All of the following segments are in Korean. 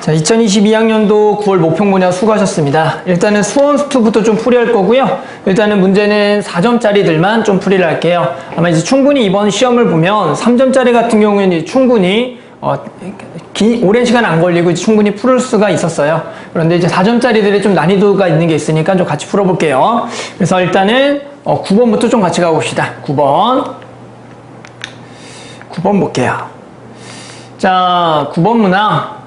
자, 2022학년도 9월 모평모냐 수고하셨습니다. 일단은 수원수투부터 좀 풀이할 거고요. 일단은 문제는 4점짜리들만 좀 풀이를 할게요. 아마 이제 충분히 이번 시험을 보면 3점짜리 같은 경우에는 충분히 오랜 시간 안 걸리고 이제 충분히 풀을 수가 있었어요. 그런데 이제 4점짜리들이 좀 난이도가 있는 게 있으니까 좀 같이 풀어볼게요. 그래서 일단은 9번부터 좀 같이 가봅시다. 9번 볼게요. 자, 9번 문항.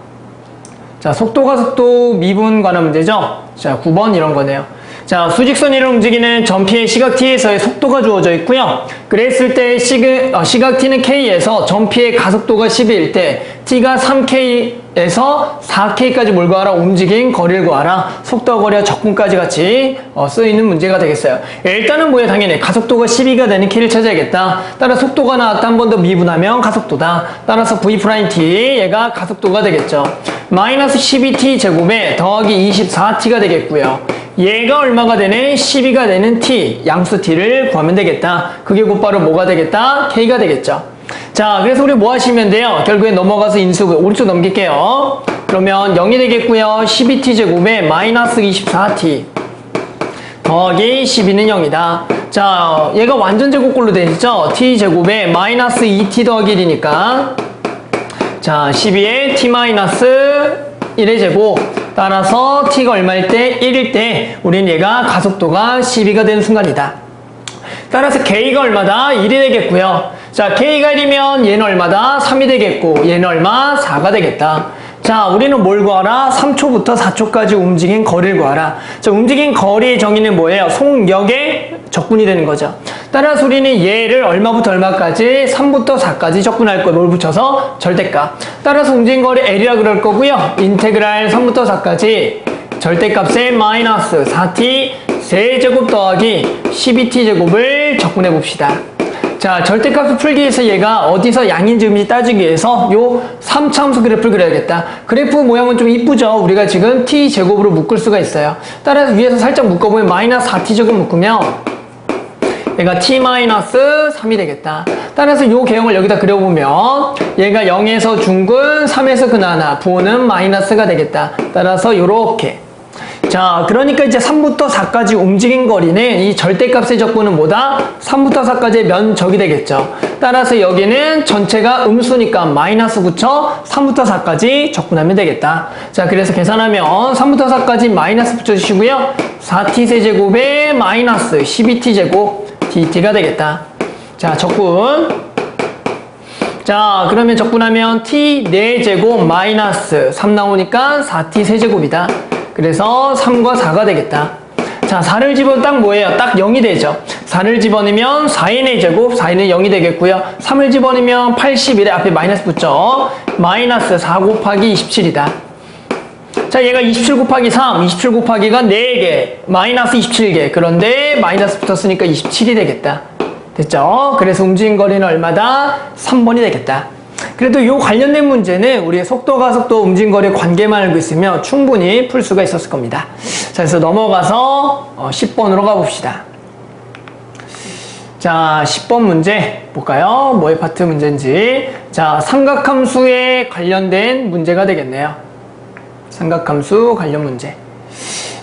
자, 속도가 속도 미분 관한 문제죠. 자, 9번 이런 거네요. 자, 수직선 위를 움직이는 전피의 시각 t에서의 속도가 주어져 있고요. 그랬을 때 시각 t는 k에서 전피의 가속도가 10일 때 t가 3k에서 4k까지 뭘 구하라? 움직인 거리를 구하라. 속도와 거리와 적분까지 같이 쓰이는 문제가 되겠어요. 일단은 뭐야? 당연히 가속도가 12가 되는 k를 찾아야겠다. 따라 속도가 나왔다. 한 번 더 미분하면 가속도다. 따라서 v't 얘가 가속도가 되겠죠. 마이너스 12t 제곱에 더하기 24t가 되겠고요. 얘가 얼마가 되는? 12가 되는 t, 양수 t를 구하면 되겠다. 그게 곧바로 뭐가 되겠다? k가 되겠죠. 자, 그래서 우리 뭐 하시면 돼요? 결국에 넘어가서 인수 오른쪽 넘길게요. 그러면 0이 되겠고요. 12t 제곱에 마이너스 24t 더하기 12는 0이다. 자, 얘가 완전 제곱꼴로 되죠? t 제곱에 마이너스 2t 더하기 1이니까 자, 12에 t 마이너스 1의 제곱 따라서 t가 얼마일 때? 1일 때 우리는 얘가 가속도가 12가 되는 순간이다. 따라서 k가 얼마다? 1이 되겠고요. 자, k가 1이면 얘는 얼마다? 3이 되겠고 얘는 얼마? 4가 되겠다. 자, 우리는 뭘 구하라? 3초부터 4초까지 움직인 거리를 구하라. 자, 움직인 거리의 정의는 뭐예요? 속력의 적분이 되는 거죠. 따라서 우리는 얘를 얼마부터 얼마까지? 3부터 4까지 적분할 거 뭘 붙여서? 절대값. 따라서 움직인 거리 L이라 그럴 거고요. 인테그랄 3부터 4까지 절대값의 마이너스 4t 세제곱 더하기 12t제곱을 적분해 봅시다. 자, 절대값을 풀기 위해서 얘가 어디서 양인지 음인지 따지기 위해서 요 3차함수 그래프를 그려야겠다. 그래프 모양은 좀 이쁘죠? 우리가 지금 t제곱으로 묶을 수가 있어요. 따라서 위에서 살짝 묶어보면 마이너스 4t제곱 묶으면 얘가 t-3이 되겠다. 따라서 요 개형을 여기다 그려보면 얘가 0에서 중근, 3에서 근하나, 부호는 마이너스가 되겠다. 따라서 요렇게. 자, 그러니까 이제 3부터 4까지 움직인 거리는 이 절대값의 적분은 뭐다? 3부터 4까지의 면적이 되겠죠. 따라서 여기는 전체가 음수니까 마이너스 붙여 3부터 4까지 적분하면 되겠다. 자, 그래서 계산하면 3부터 4까지 마이너스 붙여주시고요. 4t 세제곱에 마이너스 12t제곱 dt가 되겠다. 자, 적분. 자, 그러면 적분하면 t 4제곱 마이너스 3 나오니까 4t 세제곱이다. 그래서 3과 4가 되겠다. 자, 4를 집어넣으면 딱 뭐예요? 딱 0이 되죠. 4를 집어넣으면 4인의 제곱, 4인은 0이 되겠고요. 3을 집어넣으면 81에 앞에 마이너스 붙죠. 마이너스 4 곱하기 27이다. 자, 얘가 27 곱하기 3, 27 곱하기가 4개, 마이너스 27개. 그런데 마이너스 붙었으니까 27이 되겠다. 됐죠? 그래서 움직인 거리는 얼마다? 3번이 되겠다. 그래도 이 관련된 문제는 우리의 속도가 속도 움직인 거리의 관계만 알고 있으면 충분히 풀 수가 있었을 겁니다. 자, 그래서 넘어가서 10번으로 가봅시다. 자, 10번 문제 볼까요? 뭐의 파트 문제인지. 자, 삼각함수에 관련된 문제가 되겠네요. 삼각함수 관련 문제.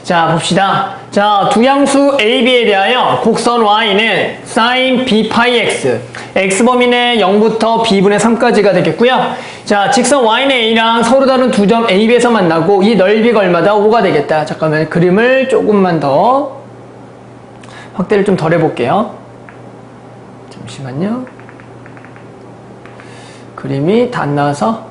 자, 봅시다. 자, 두 양수 A, B에 대하여 곡선 Y는 sin B 파이 X, X범위는 0부터 B분의 3까지가 되겠고요. 자, 직선 Y는 A랑 서로 다른 두 점 A, B에서 만나고 이 넓이가 얼마다? 5가 되겠다. 잠깐만, 그림을 조금만 더 확대를 좀 덜 해볼게요. 잠시만요. 그림이 다 안 나와서.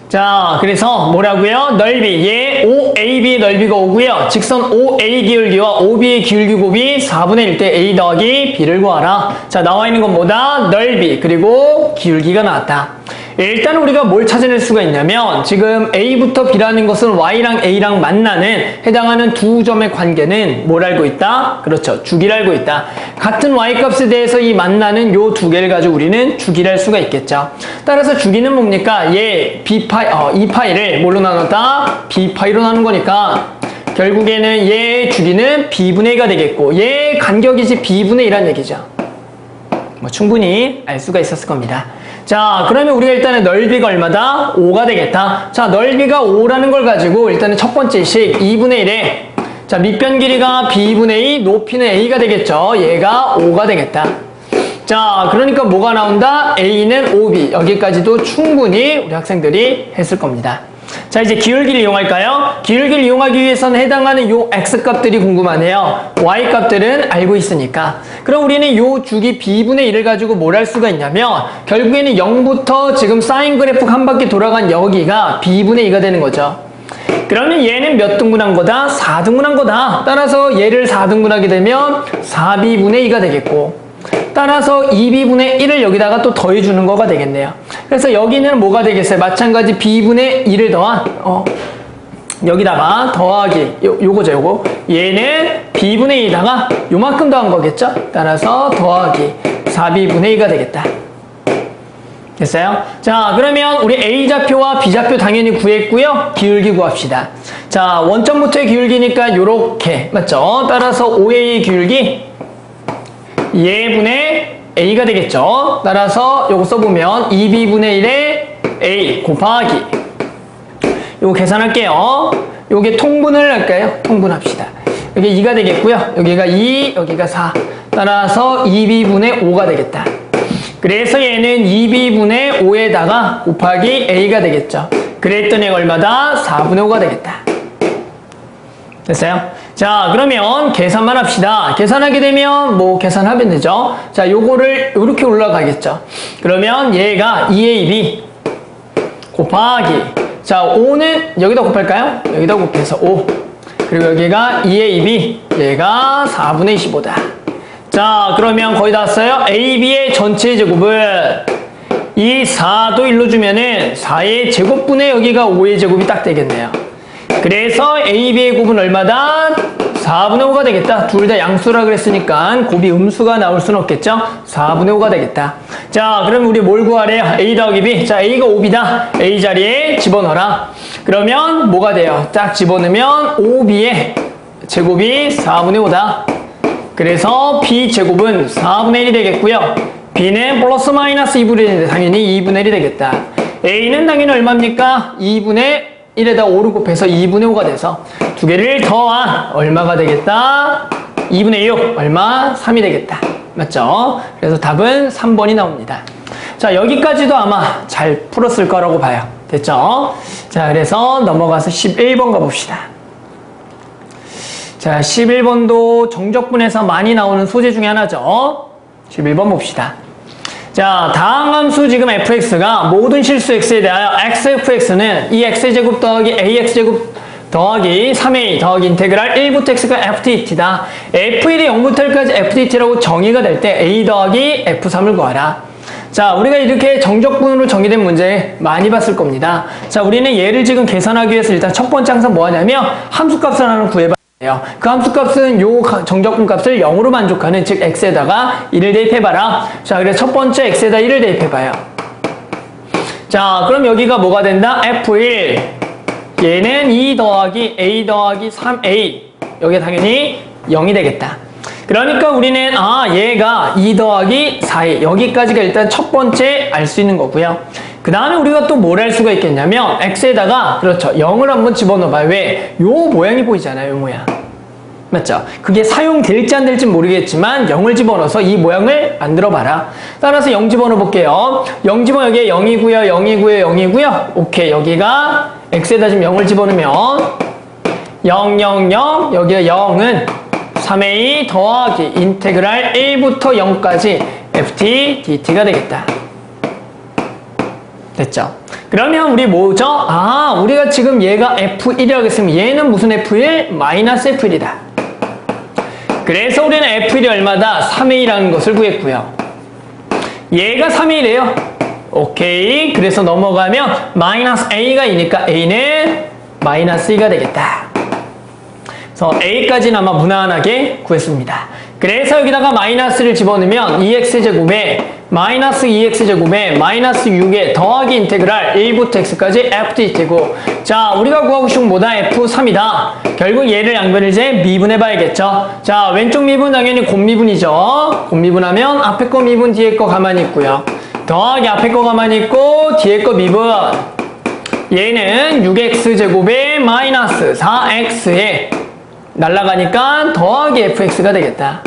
자, 그래서 뭐라고요? 넓이, 얘 OAB 넓이가 5고요. 직선 OA 기울기와 OB의 기울기 곱이 4분의 1 대 A 더하기 B를 구하라. 자, 나와 있는 건 뭐다? 넓이, 그리고 기울기가 나왔다. 일단 우리가 뭘 찾아낼 수가 있냐면 지금 A부터 B라는 것은 Y랑 A랑 만나는 해당하는 두 점의 관계는 뭘 알고 있다? 그렇죠. 주기를 알고 있다. 같은 Y값에 대해서 이 만나는 요 두 개를 가지고 우리는 주기를 할 수가 있겠죠. 따라서 주기는 뭡니까? 얘 이 파이를 뭘로 나눴다? B 파이로 나눈 거니까 결국에는 얘 주기는 B분의 1가 되겠고 얘 간격이지 B분의 1이란 얘기죠. 뭐 충분히 알 수가 있었을 겁니다. 자, 그러면 우리가 일단은 넓이가 얼마다? 5가 되겠다. 자, 넓이가 5라는 걸 가지고 일단은 첫 번째 식 2분의 1에 자, 밑변 길이가 b분의 2, 높이는 a가 되겠죠. 얘가 5가 되겠다. 자, 그러니까 뭐가 나온다? a는 5b. 여기까지도 충분히 우리 학생들이 했을 겁니다. 자, 이제 기울기를 이용할까요? 기울기를 이용하기 위해서는 해당하는 요 x값들이 궁금하네요. y값들은 알고 있으니까. 그럼 우리는 요 주기 b분의 1을 가지고 뭘 할 수가 있냐면 결국에는 0부터 지금 사인 그래프 한 바퀴 돌아간 여기가 b분의 2가 되는 거죠. 그러면 얘는 몇 등분한 거다? 4등분한 거다. 따라서 얘를 4등분하게 되면 4b분의 2가 되겠고 따라서 2b분의 1을 여기다가 또 더해주는 거가 되겠네요. 그래서 여기는 뭐가 되겠어요? 마찬가지 b분의 1을 더한 여기다가 더하기 요거죠 요거. 얘는 b분의 2다가 요만큼 더한 거겠죠? 따라서 더하기 4b분의 2가 되겠다. 됐어요? 자, 그러면 우리 A좌표와 B좌표 당연히 구했고요. 기울기 구합시다. 자, 원점부터의 기울기니까 요렇게 맞죠? 따라서 OA 기울기 얘분의 A가 되겠죠? 따라서 요거 써보면 2B분의 1의 A 곱하기 요거 계산할게요. 요게 통분을 할까요? 통분합시다. 여기 2가 되겠고요. 여기가 2, 여기가 4. 따라서 2B분의 5가 되겠다. 그래서 얘는 2b분의 5에다가 곱하기 a가 되겠죠. 그랬더니 얼마다? 4분의 5가 되겠다. 됐어요? 자, 그러면 계산만 합시다. 계산하게 되면 뭐 계산하면 되죠. 자, 요거를 이렇게 올라가겠죠. 그러면 얘가 2ab 곱하기 자, 5는 여기다 곱할까요? 여기다 곱해서 5. 그리고 여기가 2ab 얘가 4분의 25다. 자, 그러면 거의 다 왔어요? AB의 전체 제곱은 이 4도 1로 주면은 4의 제곱분의 여기가 5의 제곱이 딱 되겠네요. 그래서 AB의 곱은 얼마다? 4분의 5가 되겠다. 둘 다 양수라 그랬으니까 곱이 음수가 나올 수는 없겠죠? 4분의 5가 되겠다. 자, 그럼 우리 뭘 구하래요? A 더하기 B. 자, A가 5B다. A 자리에 집어넣어라. 그러면 뭐가 돼요? 딱 집어넣으면 5B의 제곱이 4분의 5다. 그래서 B제곱은 4분의 1이 되겠고요. B는 플러스 마이너스 2분의 1인데 당연히 2분의 1이 되겠다. A는 당연히 얼마입니까? 2분의 1에다 5를 곱해서 2분의 5가 돼서 두 개를 더한 얼마가 되겠다? 2분의 6 얼마? 3이 되겠다. 맞죠? 그래서 답은 3번이 나옵니다. 자, 여기까지도 아마 잘 풀었을 거라고 봐요. 됐죠? 자, 그래서 넘어가서 11번 가봅시다. 자, 11번도 정적분에서 많이 나오는 소재 중에 하나죠. 11번 봅시다. 자, 다항함수 지금 fx가 모든 실수 x에 대하여 xfx는 이 x제곱 더하기 ax제곱 더하기 3a 더하기 인테그랄 1부터 x가 ftdt다. f1이 0부터 1까지 ftdt라고 정의가 될 때 a 더하기 f3을 구하라. 자, 우리가 이렇게 정적분으로 정의된 문제 많이 봤을 겁니다. 자, 우리는 얘를 지금 계산하기 위해서 일단 첫 번째 항상 뭐 하냐면 함수값을 하나 구해봐. 그 함수값은 요 정적분 값을 0으로 만족하는 즉 x에다가 1을 대입해봐라. 자, 그래서 첫 번째 x에다 1을 대입해봐요. 자, 그럼 여기가 뭐가 된다? f1 얘는 2 더하기 a 더하기 3a 여기가 당연히 0이 되겠다. 그러니까 우리는 얘가 2 더하기 4a 여기까지가 일단 첫 번째 알 수 있는 거고요. 그 다음에 우리가 또 뭘 할 수가 있겠냐면 x에다가 그렇죠 0을 한번 집어넣어봐요. 왜? 요 모양이 보이잖아요. 요 모양 맞죠? 그게 사용될지 안 될지 모르겠지만 0을 집어넣어서 이 모양을 만들어봐라. 따라서 0 집어넣어 볼게요. 0 집어넣어 여기에 0이고요 0이고요 0이고요 오케이. 여기가 x에다 지금 0을 집어넣으면 0 0 0 여기에 0은 3a 더하기 인테그랄 1부터 0까지 ft dt가 되겠다. 됐죠? 그러면 우리 뭐죠? 우리가 지금 얘가 F1이라고 했으면 얘는 무슨 F1? 마이너스 F1이다. 그래서 우리는 F1이 얼마다? 3A라는 것을 구했고요. 얘가 3A래요. 오케이. 그래서 넘어가면 마이너스 A가 E니까 A는 마이너스 2가 되겠다. 그래서 A까지는 아마 무난하게 구했습니다. 그래서 여기다가 마이너스를 집어넣으면 2x제곱에 마이너스 2x제곱에 마이너스 6에 더하기 인테그랄 1부터 x까지 ftdt고 자, 우리가 구하고 싶은 뭐다? f3이다. 결국 얘를 양변을 이제 미분해봐야겠죠. 자, 왼쪽 미분 당연히 곱미분이죠. 곱미분하면 앞에 거 미분 뒤에 거 가만히 있고요. 더하기 앞에 거 가만히 있고 뒤에 거 미분. 얘는 6x제곱에 마이너스 4x에 날라가니까 더하기 fx가 되겠다.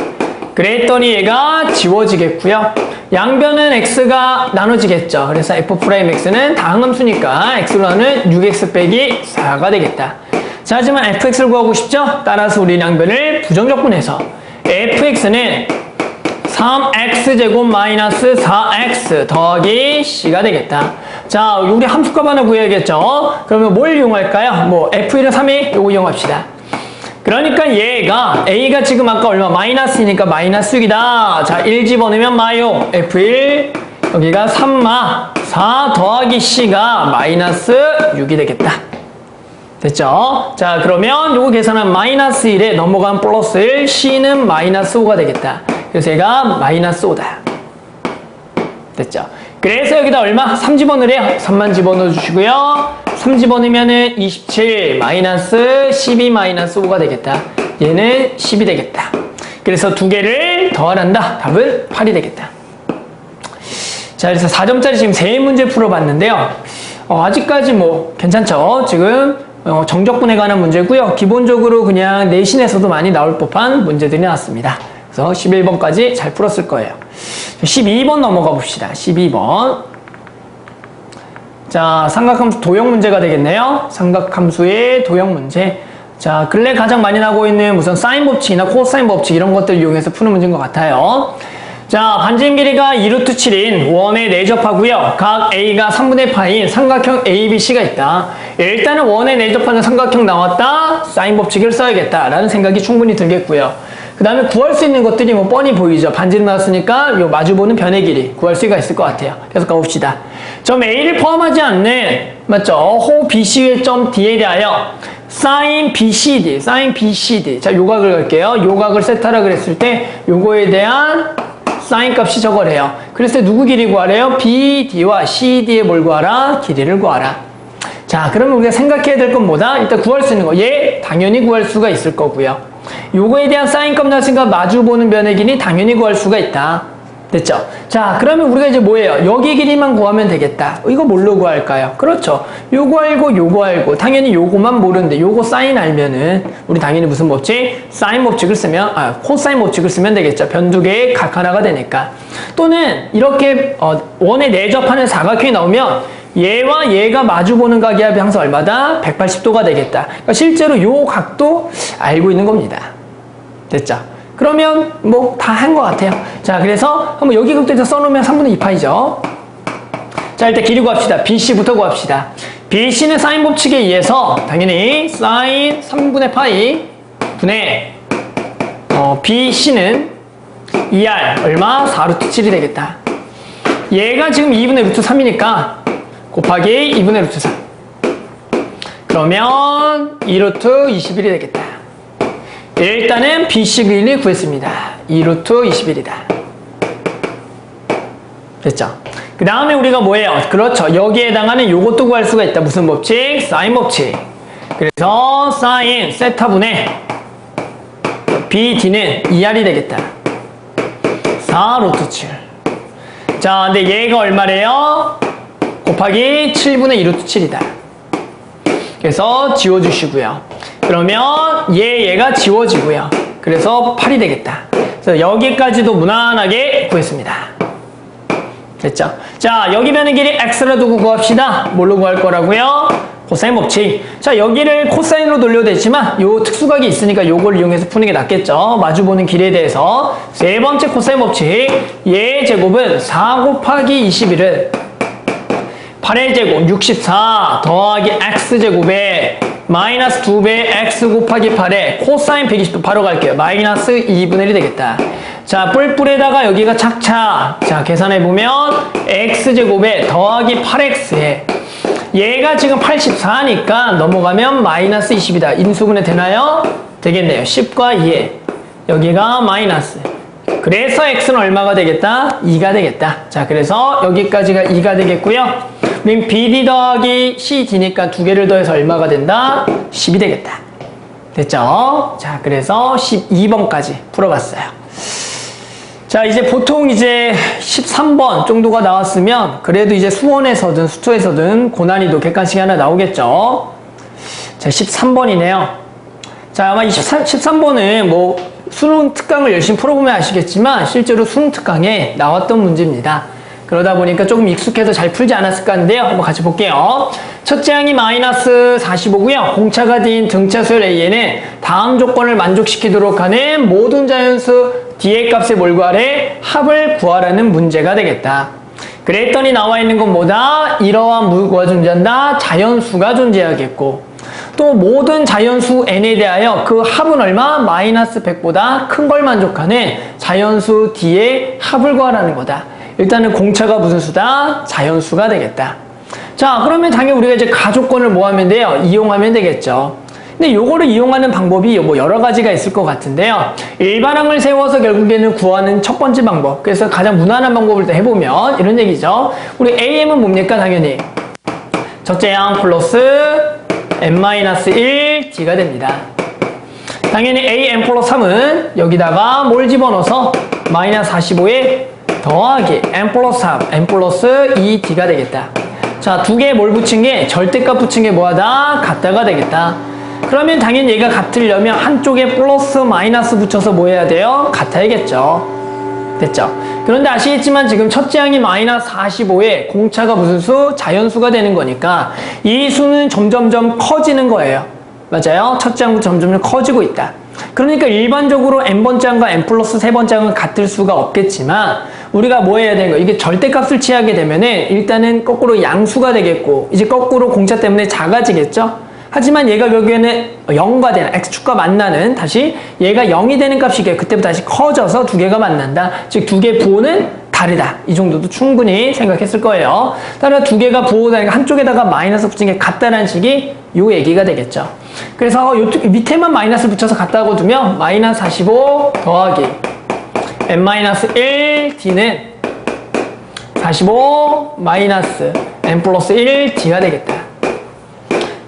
그랬더니 얘가 지워지겠고요. 양변은 x가 나눠지겠죠. 그래서 f'x는 다항함수니까 x로 하는 6x 빼기 4가 되겠다. 자, 하지만 fx를 구하고 싶죠? 따라서 우리 양변을 부정적분해서 fx는 3x제곱 마이너스 4x 더하기 c가 되겠다. 자, 우리 함수값 하나 구해야겠죠? 그러면 뭘 이용할까요? 뭐 f1은 3이 요거 이용합시다. 그러니까 얘가 a가 지금 아까 얼마? 마이너스니까 마이너스 6이다. 자, 1 집어넣으면 마요. f1 여기가 3마 4 더하기 c가 마이너스 6이 되겠다. 됐죠? 자, 그러면 요거 계산하면 마이너스 1에 넘어간 플러스 1, c는 마이너스 5가 되겠다. 그래서 얘가 마이너스 5다. 됐죠? 그래서 여기다 얼마? 3 집어넣으래요. 3만 집어넣어 주시고요. 3 집어넣으면은 27 마이너스 12 마이너스 5가 되겠다. 얘는 10이 되겠다. 그래서 두 개를 더하란다. 답은 8이 되겠다. 자, 그래서 4점짜리 지금 3문제 풀어봤는데요. 아직까지 뭐 괜찮죠? 지금 정적분에 관한 문제고요. 기본적으로 그냥 내신에서도 많이 나올 법한 문제들이 나왔습니다. 그래서 11번까지 잘 풀었을 거예요. 12번 넘어가 봅시다. 12번. 자, 삼각함수 도형 문제가 되겠네요. 삼각함수의 도형 문제. 자, 근래 가장 많이 나오고 있는 무슨 사인 법칙이나 코사인 법칙 이런 것들 이용해서 푸는 문제인 것 같아요. 자, 반지름 길이가 2루트 7인 원에 내접하고요. 각 A가 3분의 파인 삼각형 ABC가 있다. 일단은 원에 내접하는 삼각형 나왔다. 사인 법칙을 써야겠다. 라는 생각이 충분히 들겠고요. 그 다음에 구할 수 있는 것들이 뭐 뻔히 보이죠. 반지름 나왔으니까 요 마주보는 변의 길이 구할 수가 있을 것 같아요. 계속 가봅시다. 점 A를 포함하지 않는, 맞죠? 호 BC의 점 D에 대하여 사인 BCD, 사인 BCD. 자, 요각을 갈게요. 요각을 세타라 그랬을 때 요거에 대한 사인 값이 저거래요. 그랬을 때 누구 길이 구하래요? BD와 CD의 뭘 구하라? 길이를 구하라. 자, 그러면 우리가 생각해야 될 건 뭐다? 일단 구할 수 있는 거. 얘 당연히 구할 수가 있을 거고요. 요거에 대한 사인값 나왔으니까 마주보는 변의 길이 당연히 구할 수가 있다. 됐죠? 자, 그러면 우리가 이제 뭐예요? 여기 길이만 구하면 되겠다. 이거 뭘로 구할까요? 그렇죠. 요거 알고 요거 알고 당연히 요거만 모르는데 요거 사인 알면은 우리 당연히 무슨 법칙? 사인 법칙을 쓰면 코사인 법칙을 쓰면 되겠죠. 변 두 개의 각 하나가 되니까. 또는 이렇게 원에 내접하는 사각형이 나오면 얘와 얘가 마주보는 각의 합이 항상 얼마다? 180도가 되겠다. 그러니까 실제로 요 각도 알고 있는 겁니다. 됐죠? 그러면 뭐 다 한 것 같아요. 자, 그래서 한번 여기 극도에서 써놓으면 3분의 2파이죠. 자, 일단 길이 구합시다. BC부터 구합시다. BC는 사인 법칙에 의해서 당연히 사인 3분의 파이 분의 BC는 2R 얼마? 4루트 7이 되겠다. 얘가 지금 2분의 루트 3이니까 곱하기 2분의 루트 3. 그러면 2루트 21이 되겠다. 일단은 BC 길이 구했습니다. 2루트 21이다. 됐죠? 그 다음에 우리가 뭐예요? 그렇죠. 여기에 해당하는 요것도 구할 수가 있다. 무슨 법칙? 사인 법칙. 그래서 사인 세타분의 BD는 2R이 되겠다. 4루트 7. 자, 근데 얘가 얼마래요? 곱하기 7분의 2루트 7이다. 그래서 지워주시고요. 그러면 얘가 지워지고요. 그래서 8이 되겠다. 그래서 여기까지도 무난하게 구했습니다. 됐죠? 자, 여기 변의 길이 x라 두고 구합시다. 뭘로 구할 거라고요? 코사인 법칙. 자, 여기를 코사인으로 돌려도 되지만 요 특수각이 있으니까 요걸 이용해서 푸는 게 낫겠죠. 마주보는 길에 대해서 세 번째 코사인 법칙. 얘 제곱은 4 곱하기 21은 8의 제곱 64 더하기 x제곱에 마이너스 2배 x 곱하기 8에 코사인 120도 바로 갈게요. 마이너스 2분의 1이 되겠다. 자, 뿔뿔에다가 여기가 착착. 자, 계산해보면 x제곱에 더하기 8x에 얘가 지금 84니까 넘어가면 마이너스 20이다. 인수분해 되나요? 되겠네요. 10과 2에 여기가 마이너스. 그래서 x는 얼마가 되겠다? 2가 되겠다. 자, 그래서 여기까지가 2가 되겠고요. 그럼 BD 더하기 CD니까 두 개를 더해서 얼마가 된다? 10이 되겠다. 됐죠? 자, 그래서 12번까지 풀어봤어요. 자, 이제 보통 이제 13번 정도가 나왔으면 그래도 이제 수원에서든 수투에서든 고난이도 객관식이 하나 나오겠죠. 자, 13번이네요. 자, 아마 13번은 뭐 수능 특강을 열심히 풀어보면 아시겠지만 실제로 수능 특강에 나왔던 문제입니다. 그러다 보니까 조금 익숙해서 잘 풀지 않았을까 하는데요. 한번 같이 볼게요. 첫째 항이 마이너스 45고요. 공차가 된 등차수열 A에는 다음 조건을 만족시키도록 하는 모든 자연수 D의 값에 뭘 구하래? 합을 구하라는 문제가 되겠다. 그랬더니 나와 있는 건 뭐다? 이러한 무가 존재한다? 자연수가 존재하겠고 또 모든 자연수 n에 대하여 그 합은 얼마? 마이너스 100보다 큰 걸 만족하는 자연수 D의 합을 구하라는 거다. 일단은 공차가 무슨 수다? 자연수가 되겠다. 자, 그러면 당연히 우리가 이제 가조건을 뭐 하면 돼요? 이용하면 되겠죠. 근데 요거를 이용하는 방법이 뭐 여러 가지가 있을 것 같은데요. 일반항을 세워서 결국에는 구하는 첫 번째 방법. 그래서 가장 무난한 방법을 해보면 이런 얘기죠. 우리 AM은 뭡니까? 당연히 첫째 항 플러스 n-1 D가 됩니다. 당연히 AN 플러스 3은 여기다가 뭘 집어넣어서 마이너스 45에 더하기 n 플러스 3, n 플러스 2D가 되겠다. 자, 두 개 뭘 붙인 게 절대값 붙인 게 뭐하다? 같다가 되겠다. 그러면 당연히 얘가 같으려면 한쪽에 플러스 마이너스 붙여서 뭐 해야 돼요? 같아야겠죠. 됐죠? 그런데 아시겠지만 지금 첫째 항이 마이너스 45에 공차가 무슨 수? 자연수가 되는 거니까 이 수는 점점점 커지는 거예요. 맞아요? 첫째 항부터 점점 커지고 있다. 그러니까 일반적으로 n번째 항과 n 플러스 세 번째 항은 같을 수가 없겠지만 우리가 뭐 해야 되는 거예요? 이게 절대값을 취하게 되면은 일단은 거꾸로 양수가 되겠고 이제 거꾸로 공차 때문에 작아지겠죠? 하지만 얘가 결국에는 0과 되는 x축과 만나는 다시 얘가 0이 되는 값이게 그때부터 다시 커져서 두 개가 만난다. 즉 두 개 부호는 다르다. 이 정도도 충분히 생각했을 거예요. 따라 두 개가 부호다니까 한쪽에다가 마이너스 붙인 게 같다라는 식이 요 얘기가 되겠죠. 그래서 요 밑에만 마이너스 붙여서 같다고 두면 마이너스 45 더하기 n-1 D는 45 마이너스 n 플러스 1 D가 되겠다.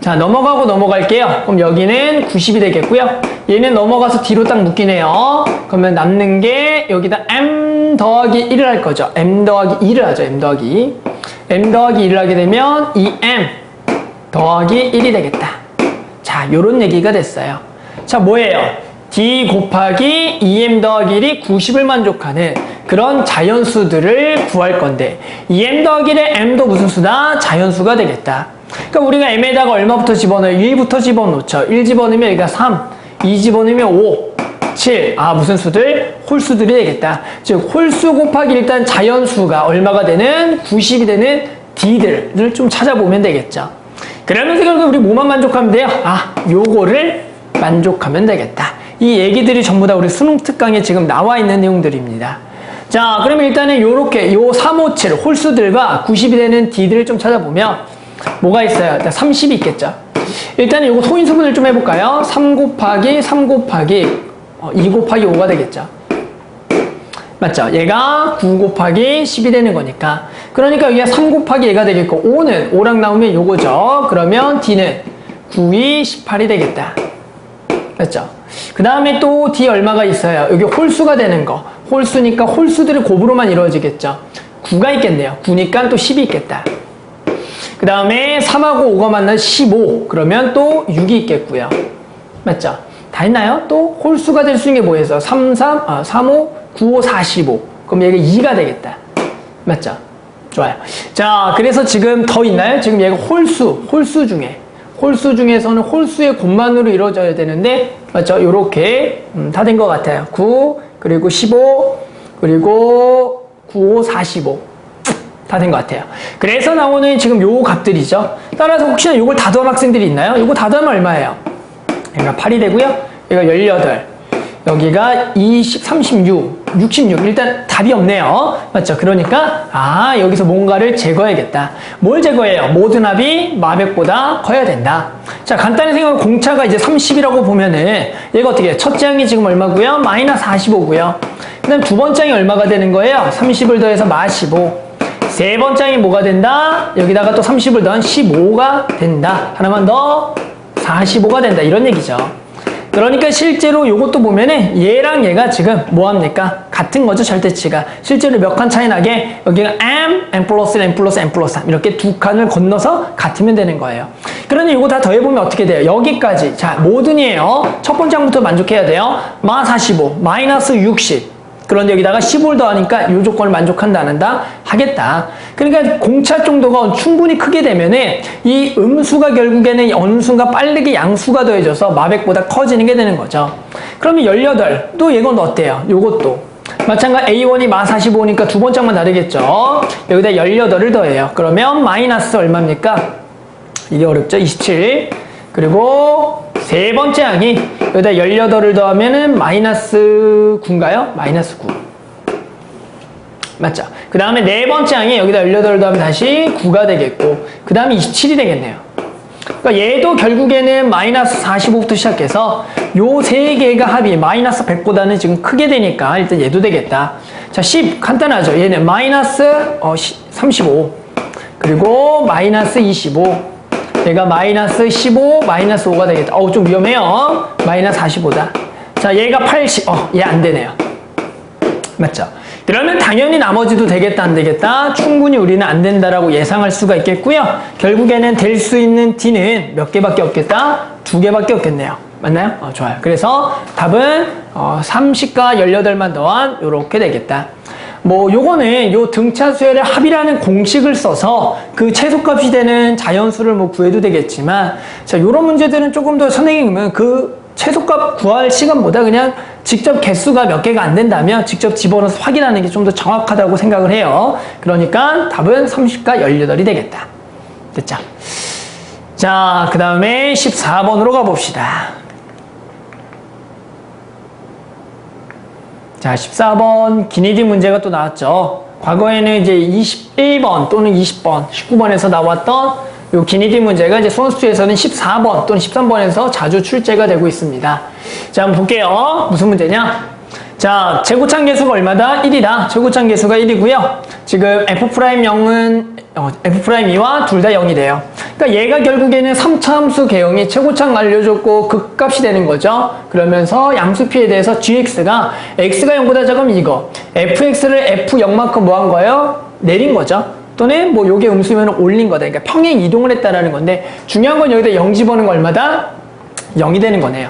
자, 넘어갈게요. 그럼 여기는 90이 되겠고요. 얘는 넘어가서 뒤로 딱 묶이네요. 그러면 남는 게 여기다 m 더하기 1을 할 거죠. m 더하기 2를 하죠. m 더하기 2를 하게 되면 2m 더하기 1이 되겠다. 자, 요런 얘기가 됐어요. 자, 뭐예요? d 곱하기 2m 더하기 1이 90을 만족하는 그런 자연수들을 구할 건데 2m 더하기 1의 m도 무슨 수다? 자연수가 되겠다. 그러니까 우리가 m에다가 얼마부터 집어넣어요? 1부터 집어넣죠. 1 집어넣으면 여기가 3, 2 집어넣으면 5, 7. 아, 무슨 수들? 홀수들이 되겠다. 즉 홀수 곱하기 일단 자연수가 얼마가 되는? 90이 되는 D들을 좀 찾아보면 되겠죠. 그러면서 결국 우리 뭐만 만족하면 돼요? 아, 요거를 만족하면 되겠다. 이 얘기들이 전부 다 우리 수능 특강에 지금 나와 있는 내용들입니다. 자, 그러면 일단은 요렇게 요 3, 5, 7 홀수들과 90이 되는 D들을 좀 찾아보면 뭐가 있어요? 일단 30이 있겠죠. 일단은 요거 소인수분을 좀 해볼까요? 3 곱하기 3 곱하기 2 곱하기 5가 되겠죠. 맞죠? 얘가 9 곱하기 10이 되는 거니까. 그러니까 여기가 3 곱하기 얘가 되겠고 5는 5랑 나오면 요거죠. 그러면 D는 9이 18이 되겠다. 맞죠? 그 다음에 또 D 얼마가 있어요? 여기 홀수가 되는 거. 홀수니까 홀수들이 곱으로만 이루어지겠죠. 9가 있겠네요. 9니까 또 10이 있겠다. 그 다음에 3하고 5가 만나면 15. 그러면 또 6이 있겠고요. 맞죠? 다 했나요? 또 홀수가 될 수 있는 게 뭐예요? 3, 5, 9, 5, 45. 그럼 얘가 2가 되겠다. 맞죠? 좋아요. 자, 그래서 지금 더 있나요? 지금 얘가 홀수 중에서는 홀수의 곱만으로 이루어져야 되는데, 맞죠? 요렇게, 다 된 것 같아요. 9, 그리고 15, 그리고 9, 5, 45. 다 된 것 같아요. 그래서 나오는 지금 요 값들이죠. 따라서 혹시나 요걸 다 더한 학생들이 있나요? 요거 다 더하면 얼마예요? 여기가 8이 되고요. 여기가 18. 여기가 20, 36, 66. 일단 답이 없네요. 맞죠? 그러니까 여기서 뭔가를 제거해야겠다. 뭘 제거해요? 모든 합이 마백보다 커야 된다. 자, 간단히 생각하면 공차가 이제 30이라고 보면은 얘가 어떻게 해요? 첫째 항이 지금 얼마고요? 마이너스 45고요. 그 다음 두 번째 항이 얼마가 되는 거예요? 30을 더해서 마15. 세 번째 항이 뭐가 된다? 여기다가 또 30을 더한 15가 된다. 하나만 더 45가 된다. 이런 얘기죠. 그러니까 실제로 요것도 보면은 얘랑 얘가 지금 뭐합니까? 같은 거죠, 절대치가. 실제로 몇 칸 차이 나게 여기는 n 플러스 1, n 플러스 n 플러스 3 이렇게 두 칸을 건너서 같으면 되는 거예요. 그러니 요거 다 더해보면 어떻게 돼요? 여기까지. 자, 모든이에요. 첫 번째 항부터 만족해야 돼요. 마 45, 마이너스 60. 그런데 여기다가 15를 더하니까 이 조건을 만족한다 안 한다? 하겠다. 그러니까 공차 정도가 충분히 크게 되면은 이 음수가 결국에는 어느 순간 빠르게 양수가 더해져서 마백보다 커지는 게 되는 거죠. 그러면 18. 또 이건 어때요? 요것도. 마찬가지 A1이 마 45니까 두 번째만 다르겠죠. 여기다 18을 더해요. 그러면 마이너스 얼마입니까? 이게 어렵죠? 27. 그리고 세 번째 항이 여기다 18을 더하면은 마이너스 9인가요? 마이너스 9. 맞죠? 그 다음에 네 번째 항이 여기다 18을 더하면 다시 9가 되겠고, 그 다음에 27이 되겠네요. 그러니까 얘도 결국에는 마이너스 45부터 시작해서 요 세 개가 합이 마이너스 100보다는 지금 크게 되니까 일단 얘도 되겠다. 자, 10. 간단하죠? 얘는 마이너스 35. 그리고 마이너스 25. 얘가 마이너스 15, 마이너스 5가 되겠다. 좀 위험해요. 마이너스 45다. 자, 얘가 80. 얘 안 되네요. 맞죠? 그러면 당연히 나머지도 되겠다, 안 되겠다? 충분히 우리는 안 된다라고 예상할 수가 있겠고요. 결국에는 될 수 있는 D는 몇 개밖에 없겠다? 2개밖에 없겠네요. 맞나요? 좋아요. 그래서 답은 30과 18만 더한 요렇게 되겠다. 요거는 요 등차수열의 합이라는 공식을 써서 그 최소값이 되는 자연수를 구해도 되겠지만, 자, 요런 문제들은 조금 더 선생님은 그 최소값 구할 시간보다 그냥 직접 개수가 몇 개가 안 된다면 직접 집어넣어서 확인하는 게 좀 더 정확하다고 생각을 해요. 그러니까 답은 30과 18이 되겠다. 됐죠? 자, 그 다음에 14번으로 가봅시다. 자, 14번 기니디 문제가 또 나왔죠. 과거에는 이제 21번 또는 20번, 19번에서 나왔던 요 기니디 문제가 이제 수원수에서는 14번 또는 13번에서 자주 출제가 되고 있습니다. 자, 한번 볼게요. 무슨 문제냐? 자, 제곱창 계수가 얼마다? 1이다. 제곱창 계수가 1이고요. 지금 F'0은 F'2와 둘 다 0이 돼요. 그러니까 얘가 결국에는 3차 함수 개형이 최고창 알려줬고 극값이 되는 거죠. 그러면서 양수피에 대해서 gx가 x가 0보다 작으면 이거 fx를 f0만큼 뭐 한 거예요? 내린 거죠. 또는 요게 음수면 올린 거다. 그러니까 평행 이동을 했다라는 건데, 중요한 건 여기다 0 집어넣은 거 얼마다? 0이 되는 거네요.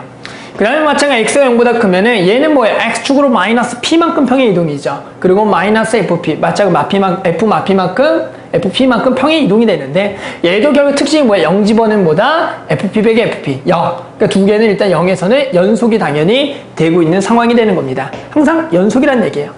그 다음에 마찬가지 x가 0보다 크면은 얘는 뭐예요? x축으로 마이너스 p만큼 평행 이동이죠. 그리고 마이너스 fp, 마찬가지 f 마피만큼 fp만큼 평행 이동이 되는데, 얘도 결국 특징이 뭐예요? 0 집어는 뭐다? fp 배기 fp 0. 그러니까 두 개는 일단 0에서는 연속이 당연히 되고 있는 상황이 되는 겁니다. 항상 연속이란 얘기예요.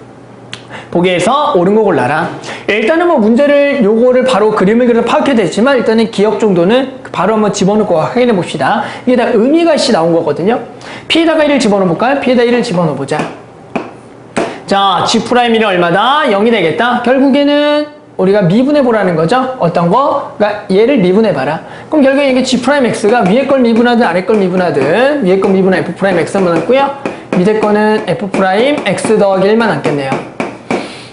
보기에서 옳은 거 골라라. 일단은 문제를 요거를 바로 그림을 그려서 파악해야 되지만, 일단은 기억 정도는 바로 한번 집어넣고 확인해 봅시다. 이게 다 의미가 있이 나온 거거든요. P에다가 1을 집어넣어 볼까요? P에다 1을 집어넣어 보자. 자, G'는 얼마다? 0이 되겠다. 결국에는 우리가 미분해 보라는 거죠. 어떤 거? 그러니까 얘를 미분해 봐라. 그럼 결국에 이게 G'X가 위에 걸 미분하든 아래 걸 미분하든 위에 걸 미분은 F'X만 남고요. 밑에 거는 F'X 더하기 1만 남겠네요.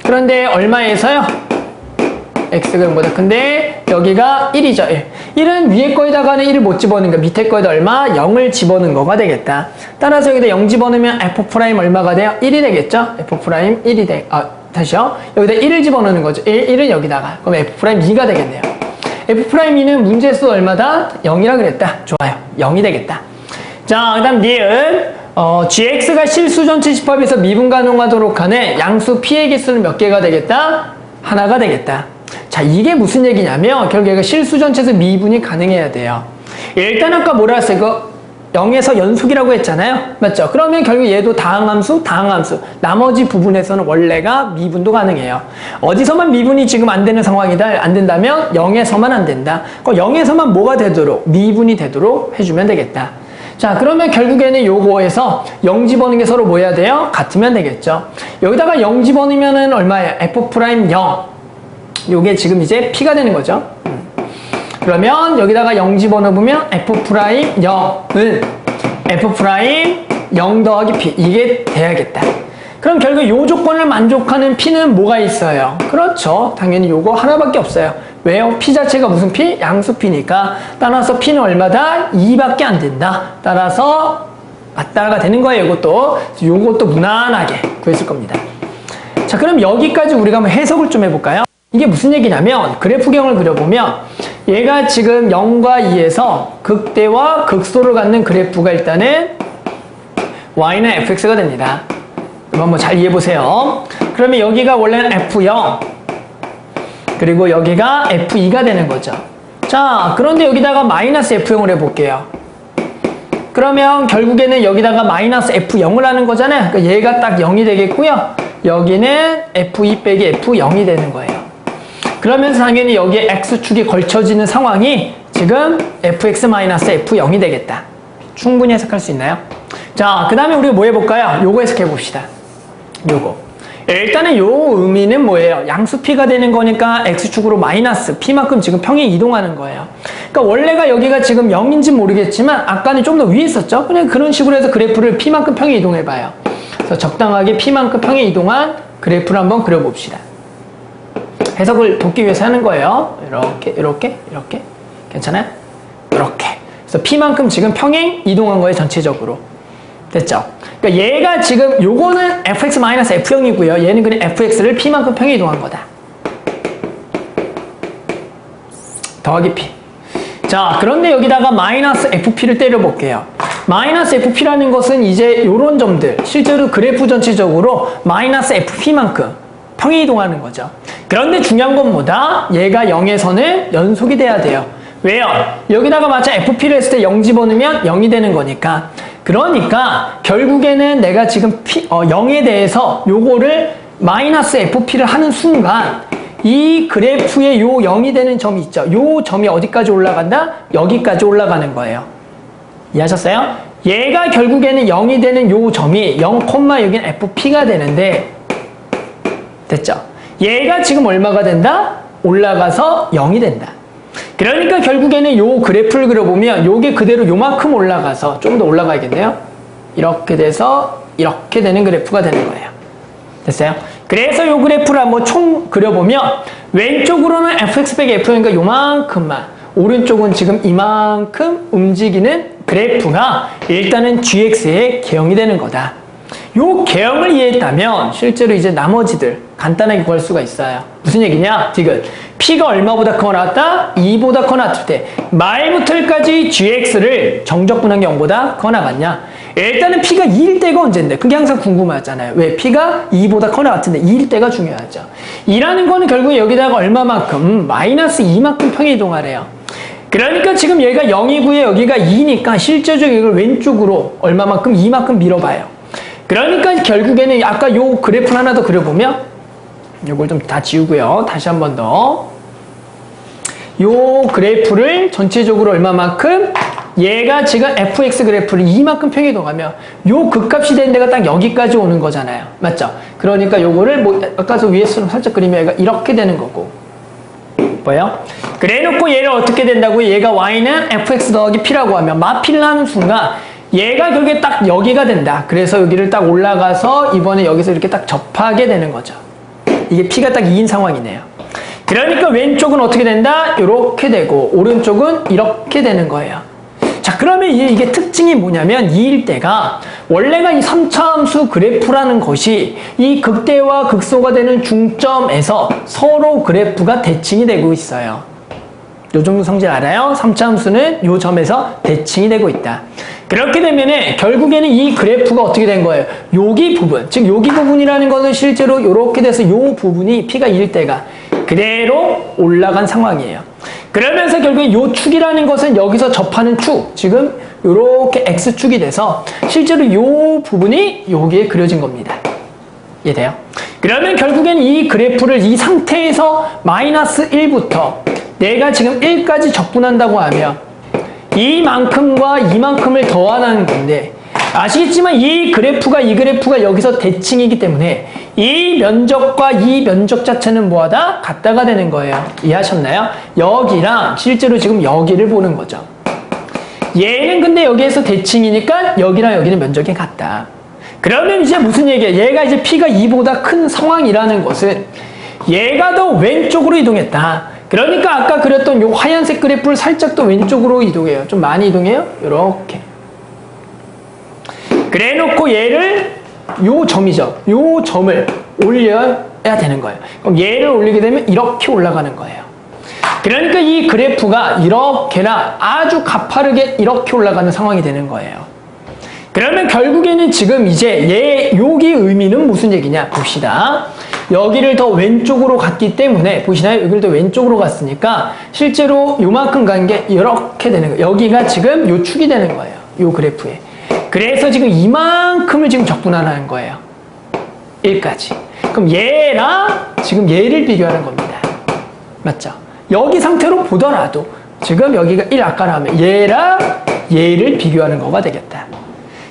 그런데 얼마에서요? x가 0보다 큰데 여기가 1이죠. 1은 위에 거에다가는 1을 못 집어넣으니까 밑에 거에다 얼마? 0을 집어넣은 거가 되겠다. 따라서 여기다 0 집어넣으면 f' 얼마가 돼요? 1이 되겠죠? f' 1이 돼. 다시요. 여기다 1을 집어넣는 거죠. 1은 여기다가. 그럼 f' 2가 되겠네요. f' 2는 문제수 얼마다? 0이라 그랬다. 좋아요. 0이 되겠다. 자, 그 다음 니은 gx가 실수 전체 집합에서 미분 가능하도록 하는 양수 p의 개수는 몇 개가 되겠다? 하나가 되겠다. 자, 이게 무슨 얘기냐면 결국 얘가 실수 전체에서 미분이 가능해야 돼요. 일단 아까 뭐라 했어요? 이거 0에서 연속이라고 했잖아요. 맞죠? 그러면 결국 얘도 다항함수. 나머지 부분에서는 원래가 미분도 가능해요. 어디서만 미분이 지금 안 되는 상황이다. 안 된다면 0에서만 안 된다. 그럼 0에서만 뭐가 되도록? 미분이 되도록 해주면 되겠다. 자, 그러면 결국에는 요거에서 0 집어넣는 게 서로 뭐 해야 돼요? 같으면 되겠죠. 여기다가 0 집어넣으면은 얼마예요? F'0. 요게 지금 이제 P가 되는 거죠. 그러면 여기다가 0 집어넣으면 F'0은 F'0 더하기 P. 이게 돼야겠다. 그럼 결국 요 조건을 만족하는 P는 뭐가 있어요? 그렇죠. 당연히 요거 하나밖에 없어요. 왜요? P 자체가 무슨 P? 양수 P니까. 따라서 P는 얼마다? 2밖에 안 된다. 따라서 맞다가 되는 거예요. 요것도 무난하게 구했을 겁니다. 자, 그럼 여기까지 우리가 한번 해석을 좀 해볼까요? 이게 무슨 얘기냐면 그래프경을 그려보면 얘가 지금 0과 2에서 극대와 극소를 갖는 그래프가 일단은 y는 fx가 됩니다. 그럼 한번 잘 이해해보세요. 그러면 여기가 원래는 f0 그리고 여기가 f2가 되는 거죠. 자, 그런데 여기다가 마이너스 f0을 해볼게요. 그러면 결국에는 여기다가 마이너스 f0을 하는 거잖아요. 그러니까 얘가 딱 0이 되겠고요. 여기는 f2 빼기 f0이 되는 거예요. 그러면서 당연히 여기에 x축이 걸쳐지는 상황이 지금 fx-f0이 되겠다. 충분히 해석할 수 있나요? 자, 그 다음에 우리가 뭐 해볼까요? 요거 해석해 봅시다. 요거. 일단은 요 의미는 뭐예요? 양수 p가 되는 거니까 x축으로 마이너스 p만큼 지금 평행 이동하는 거예요. 그러니까 원래가 여기가 지금 0인지 모르겠지만 아까는 좀 더 위에 있었죠? 그냥 그런 식으로 해서 그래프를 p만큼 평행 이동해봐요. 그래서 적당하게 p만큼 평행 이동한 그래프를 한번 그려봅시다. 해석을 돕기 위해서 하는 거예요. 이렇게. 괜찮아요? 이렇게. 그래서 p만큼 지금 평행 이동한 거예요, 전체적으로. 됐죠? 그러니까 얘가 지금 요거는 fx-f0이고요. 얘는 그냥 fx를 p만큼 평행 이동한 거다. 더하기 p. 자, 그런데 여기다가 마이너스 fp를 때려볼게요. 마이너스 fp라는 것은 이제 요런 점들, 실제로 그래프 전체적으로 마이너스 fp만큼 평행 이동하는 거죠. 그런데 중요한 건 뭐다? 얘가 0에서는 연속이 돼야 돼요. 왜요? 여기다가 마치 fp를 했을 때 0 집어넣으면 0이 되는 거니까. 그러니까 결국에는 내가 지금 0에 대해서 요거를 마이너스 fp를 하는 순간 이 그래프에 요 0이 되는 점이 있죠. 요 점이 어디까지 올라간다? 여기까지 올라가는 거예요. 이해하셨어요? 얘가 결국에는 0이 되는 요 점이 0, 여긴 fp가 되는데 됐죠? 얘가 지금 얼마가 된다? 올라가서 0이 된다. 그러니까 결국에는 요 그래프를 그려보면 요게 그대로 요만큼 올라가서 좀 더 올라가야겠네요. 이렇게 돼서 이렇게 되는 그래프가 되는 거예요. 됐어요? 그래서 요 그래프를 한번 총 그려보면 왼쪽으로는 fx-f0이니까 요만큼만, 오른쪽은 지금 이만큼 움직이는 그래프가 일단은 gx의 개형이 되는 거다. 요 개형을 이해했다면 실제로 이제 나머지들 간단하게 구할 수가 있어요. 무슨 얘기냐? 지금 p가 얼마보다 커 나왔다? 2보다 커 나왔을 때 말부터까지 gx를 정적분한 게 0보다 커 나갔냐? 일단은 p가 2일 때가 언젠데? 그게 항상 궁금하잖아요. 왜? p가 2보다 커 나왔는데 2일 때가 중요하죠. 2라는 거는 결국에 여기다가 얼마만큼? 마이너스 2만큼 평행 이동하래요. 그러니까 지금 얘가 0이고요. 여기가 2니까 실제적으로 이걸 왼쪽으로 얼마만큼? 2만큼 밀어봐요. 그러니까 결국에는 아까 요 그래프를 하나 더 그려보면 요걸 좀 다 지우고요. 다시 한 번 더. 요 그래프를 전체적으로 얼마만큼? 얘가 지금 fx 그래프를 이만큼 평행 이동하면 요 극값이 되는 데가 딱 여기까지 오는 거잖아요. 맞죠? 그러니까 요거를 뭐 아까서 위에서 살짝 그리면 얘가 이렇게 되는 거고. 뭐예요? 그래 놓고 얘를 어떻게 된다고요? 얘가 y는 fx 더하기 p라고 하면 마피를 하는 순간 얘가 결국에 딱 여기가 된다. 그래서 여기를 딱 올라가서 이번에 여기서 이렇게 딱 접하게 되는 거죠. 이게 p가 딱 2인 상황이네요. 그러니까 왼쪽은 어떻게 된다? 이렇게 되고 오른쪽은 이렇게 되는 거예요. 자, 그러면 이게 특징이 뭐냐면 2일 때가 원래가 이 3차 함수 그래프라는 것이 이 극대와 극소가 되는 중점에서 서로 그래프가 대칭이 되고 있어요. 요 정도 성질 알아요? 3차 함수는 요 점에서 대칭이 되고 있다. 그렇게 되면은 결국에는 이 그래프가 어떻게 된 거예요? 여기 부분, 즉 여기 부분이라는 것은 실제로 이렇게 돼서 요 부분이 p가 2일 때가 그대로 올라간 상황이에요. 그러면서 결국에 요 축이라는 것은 여기서 접하는 축, 지금 요렇게 x축이 돼서 실제로 요 부분이 여기에 그려진 겁니다. 이해돼요? 그러면 결국엔 이 그래프를 이 상태에서 마이너스 1부터 내가 지금 1까지 적분한다고 하면 이만큼과 이만큼을 더하는 건데 아시겠지만 이 그래프가 여기서 대칭이기 때문에 이 면적과 이 면적 자체는 뭐하다? 같다가 되는 거예요. 이해하셨나요? 여기랑 실제로 지금 여기를 보는 거죠. 얘는 근데 여기에서 대칭이니까 여기랑 여기는 면적이 같다. 그러면 이제 무슨 얘기예요? 얘가 이제 p가 2보다 큰 상황이라는 것은 얘가 더 왼쪽으로 이동했다. 그러니까 아까 그렸던 요 하얀색 그래프를 살짝 더 왼쪽으로 이동해요. 좀 많이 이동해요. 요렇게. 그래 놓고 얘를 요 점이죠. 요 점을 올려야 되는 거예요. 그럼 얘를 올리게 되면 이렇게 올라가는 거예요. 그러니까 이 그래프가 이렇게나 아주 가파르게 이렇게 올라가는 상황이 되는 거예요. 그러면 결국에는 지금 이제 여기 의미는 무슨 얘기냐 봅시다. 여기를 더 왼쪽으로 갔기 때문에 보시나요? 여기를 더 왼쪽으로 갔으니까 실제로 요만큼 간 게 이렇게 되는 거예요. 여기가 지금 요 축이 되는 거예요. 요 그래프에. 그래서 지금 이만큼을 지금 적분하는 거예요. 1까지. 그럼 얘랑 지금 얘를 비교하는 겁니다. 맞죠? 여기 상태로 보더라도 지금 여기가 1 아까라면 얘랑 얘를 비교하는 거가 되겠다.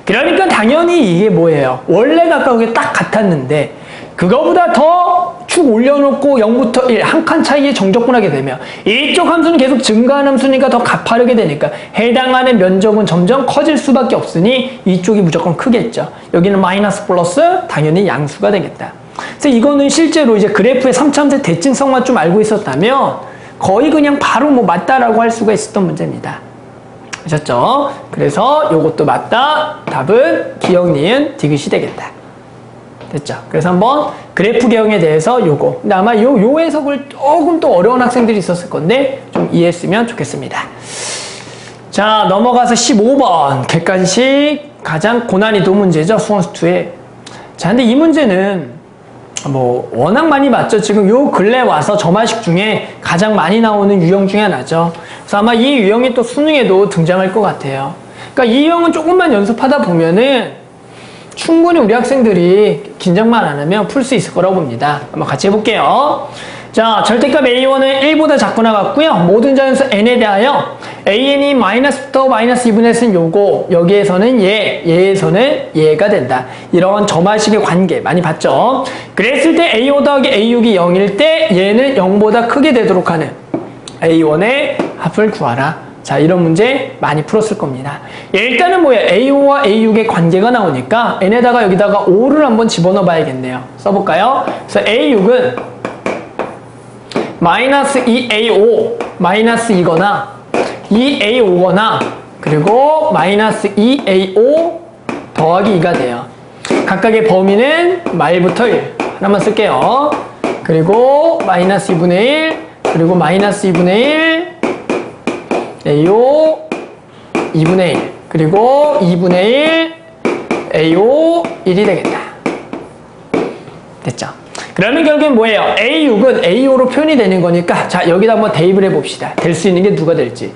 그러니까 당연히 이게 뭐예요? 원래가 아까 그게 딱 같았는데 그거보다 더 축 올려놓고 0부터 1 한 칸 차이에 정적분하게 되면 이쪽 함수는 계속 증가하는 함수니까 더 가파르게 되니까 해당하는 면적은 점점 커질 수밖에 없으니 이쪽이 무조건 크겠죠. 여기는 마이너스 플러스 당연히 양수가 되겠다. 그래서 이거는 실제로 이제 그래프의 3차함수의 대칭성만 좀 알고 있었다면 거의 그냥 바로 뭐 맞다라고 할 수가 있었던 문제입니다. 아셨죠? 그래서 요것도 맞다. 답은 기억, 니은, 디귿이 되겠다. 됐죠? 그래서 한번 그래프 개형에 대해서 요거. 근데 아마 요 해석을 조금 또 어려운 학생들이 있었을 건데 좀 이해했으면 좋겠습니다. 자, 넘어가서 15번. 객관식 가장 고난이도 문제죠. 수원수2에. 자, 근데 이 문제는 뭐 워낙 많이 봤죠. 지금 요 근래 와서 점화식 중에 가장 많이 나오는 유형 중에 하나죠. 그래서 아마 이 유형이 또 수능에도 등장할 것 같아요. 그러니까 이 유형은 조금만 연습하다 보면은 충분히 우리 학생들이 긴장만 안 하면 풀 수 있을 거라고 봅니다. 한번 같이 해볼게요. 자, 절대값 A1은 1보다 작거나 같고요. 모든 자연수 n에 대하여 an이 마이너스부터 마이너스 2분의 1은 요거, 여기에서는 얘에서는 얘가 된다. 이런 점화식의 관계 많이 봤죠? 그랬을 때 A5 더하기 A6이 0일 때 얘는 0보다 크게 되도록 하는 A1의 합을 구하라. 자, 이런 문제 많이 풀었을 겁니다. 일단은 뭐예요? A5와 A6의 관계가 나오니까 n에다가 여기다가 5를 한번 집어넣어 봐야겠네요. 써볼까요? 그래서 A6은 마이너스 2A5 마이너스 2거나 2A5거나 그리고 마이너스 2A5 더하기 2가 돼요. 각각의 범위는 말부터 1 하나만 쓸게요. 그리고 마이너스 2분의 1 그리고 마이너스 2분의 1 A5 2분의 1 그리고 2분의 1 A5 1이 되겠다. 됐죠? 그러면 결국엔 뭐예요? A6은 A5로 표현이 되는 거니까 자, 여기다 한번 대입을 해봅시다. 될 수 있는 게 누가 될지.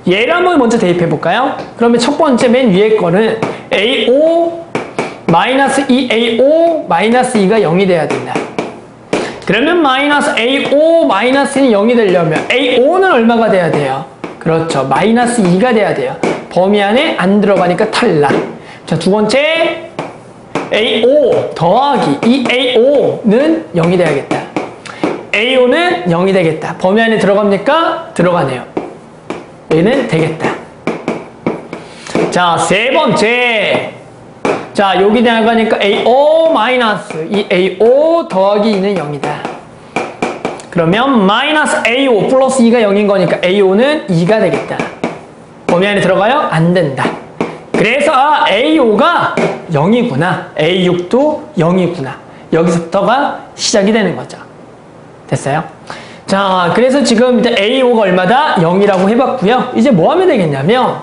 얘를 한번 먼저 대입해볼까요? 그러면 첫 번째 맨 위에 거는 A5 마이너스 2A5 마이너스 2가 0이 돼야 된다. 그러면 마이너스 A5 마이너스는 0이 되려면 A5는 얼마가 돼야 돼요? 그렇죠. 마이너스 2가 돼야 돼요. 범위 안에 안 들어가니까 탈락. 자, 두 번째 A5 더하기 2A5는 0이 돼야겠다. A5는 0이 되겠다. 범위 안에 들어갑니까? 들어가네요. 얘는 되겠다. 자, 세 번째. 자, 여기 나가니까 A5 마이너스 2A5 더하기 2는 0이다. 그러면 마이너스 A5 플러스 2가 0인 거니까 A5는 2가 되겠다. 범위 안에 들어가요? 안 된다. 그래서 A5가 0이구나. A6도 0이구나. 여기서부터가 시작이 되는 거죠. 됐어요? 자, 그래서 지금 이제 A5가 얼마다? 0이라고 해봤고요. 이제 뭐 하면 되겠냐면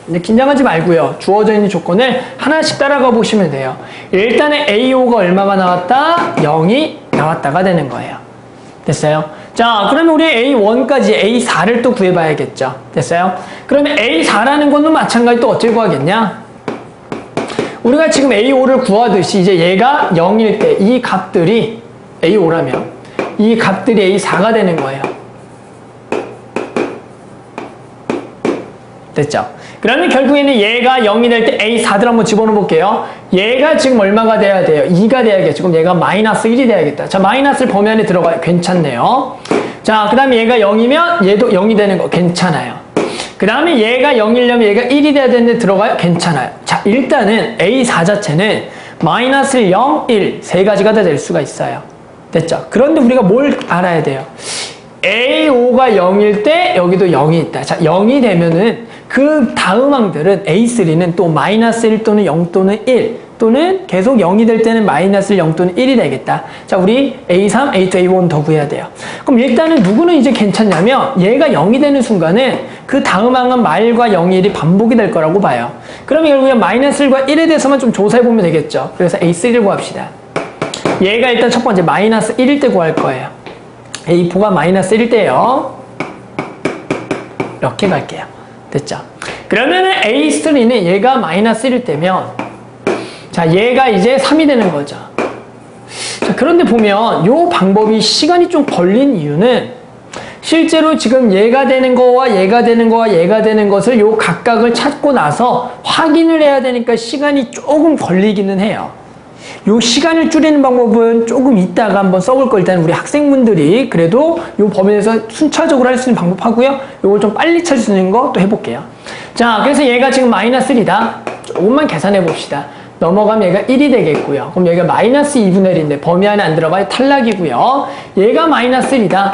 이제 긴장하지 말고요. 주어져 있는 조건을 하나씩 따라가 보시면 돼요. 일단은 A5가 얼마가 나왔다? 0이 나왔다가 되는 거예요. 됐어요? 자, 그러면 우리 A1까지 A4를 또 구해봐야겠죠. 됐어요? 그러면 A4라는 것도 마찬가지 또 어떻게 구하겠냐? 우리가 지금 A5를 구하듯이 이제 얘가 0일 때 이 값들이 A5라면 이 값들이 A4가 되는 거예요. 됐죠? 그러면 결국에는 얘가 0이 될 때 A4들 한번 집어넣어 볼게요. 얘가 지금 얼마가 돼야 돼요? 2가 돼야겠죠. 그럼 얘가 마이너스 1이 돼야겠다. 자, 마이너스를 범위 안에 들어가요. 괜찮네요. 자, 그 다음에 얘가 0이면 얘도 0이 되는 거 괜찮아요. 그 다음에 얘가 0이려면 얘가 1이 돼야 되는데 들어가요? 괜찮아요. 자, 일단은 A4 자체는 마이너스 0, 1 세 가지가 다 될 수가 있어요. 됐죠? 그런데 우리가 뭘 알아야 돼요? A5가 0일 때 여기도 0이 있다. 자, 0이 되면은 그 다음 항들은 A3는 또 마이너스 1 또는 0 또는 1 또는 계속 0이 될 때는 마이너스 1, 0 또는 1이 되겠다. 자, 우리 A3, A2, A1 더 구해야 돼요. 그럼 일단은 누구는 이제 괜찮냐면 얘가 0이 되는 순간은 그 다음 항은 말과 0이 1이 반복이 될 거라고 봐요. 그러면 결국엔 마이너스 1과 1에 대해서만 좀 조사해보면 되겠죠. 그래서 A3를 구합시다. 얘가 일단 첫 번째 마이너스 1일 때 구할 거예요. A4가 마이너스 1일 때예요. 이렇게 갈게요. 됐죠? 그러면은 A3는 얘가 마이너스 1일 때면 자, 얘가 이제 3이 되는 거죠. 자, 그런데 보면 이 방법이 시간이 좀 걸린 이유는 실제로 지금 얘가 되는 거와 얘가 되는 거와 얘가 되는 것을 요 각각을 찾고 나서 확인을 해야 되니까 시간이 조금 걸리기는 해요. 요 시간을 줄이는 방법은 조금 이따가 한번 써볼 거 일단 우리 학생분들이 그래도 요 범위에서 순차적으로 할 수 있는 방법 하고요. 요걸 좀 빨리 찾을 수 있는 거 또 해볼게요. 자, 그래서 얘가 지금 마이너스 1이다. 조금만 계산해 봅시다. 넘어가면 얘가 1이 되겠고요. 그럼 여기가 마이너스 2분의 1인데 범위 안에 안 들어가야 탈락이고요. 얘가 마이너스 1이다.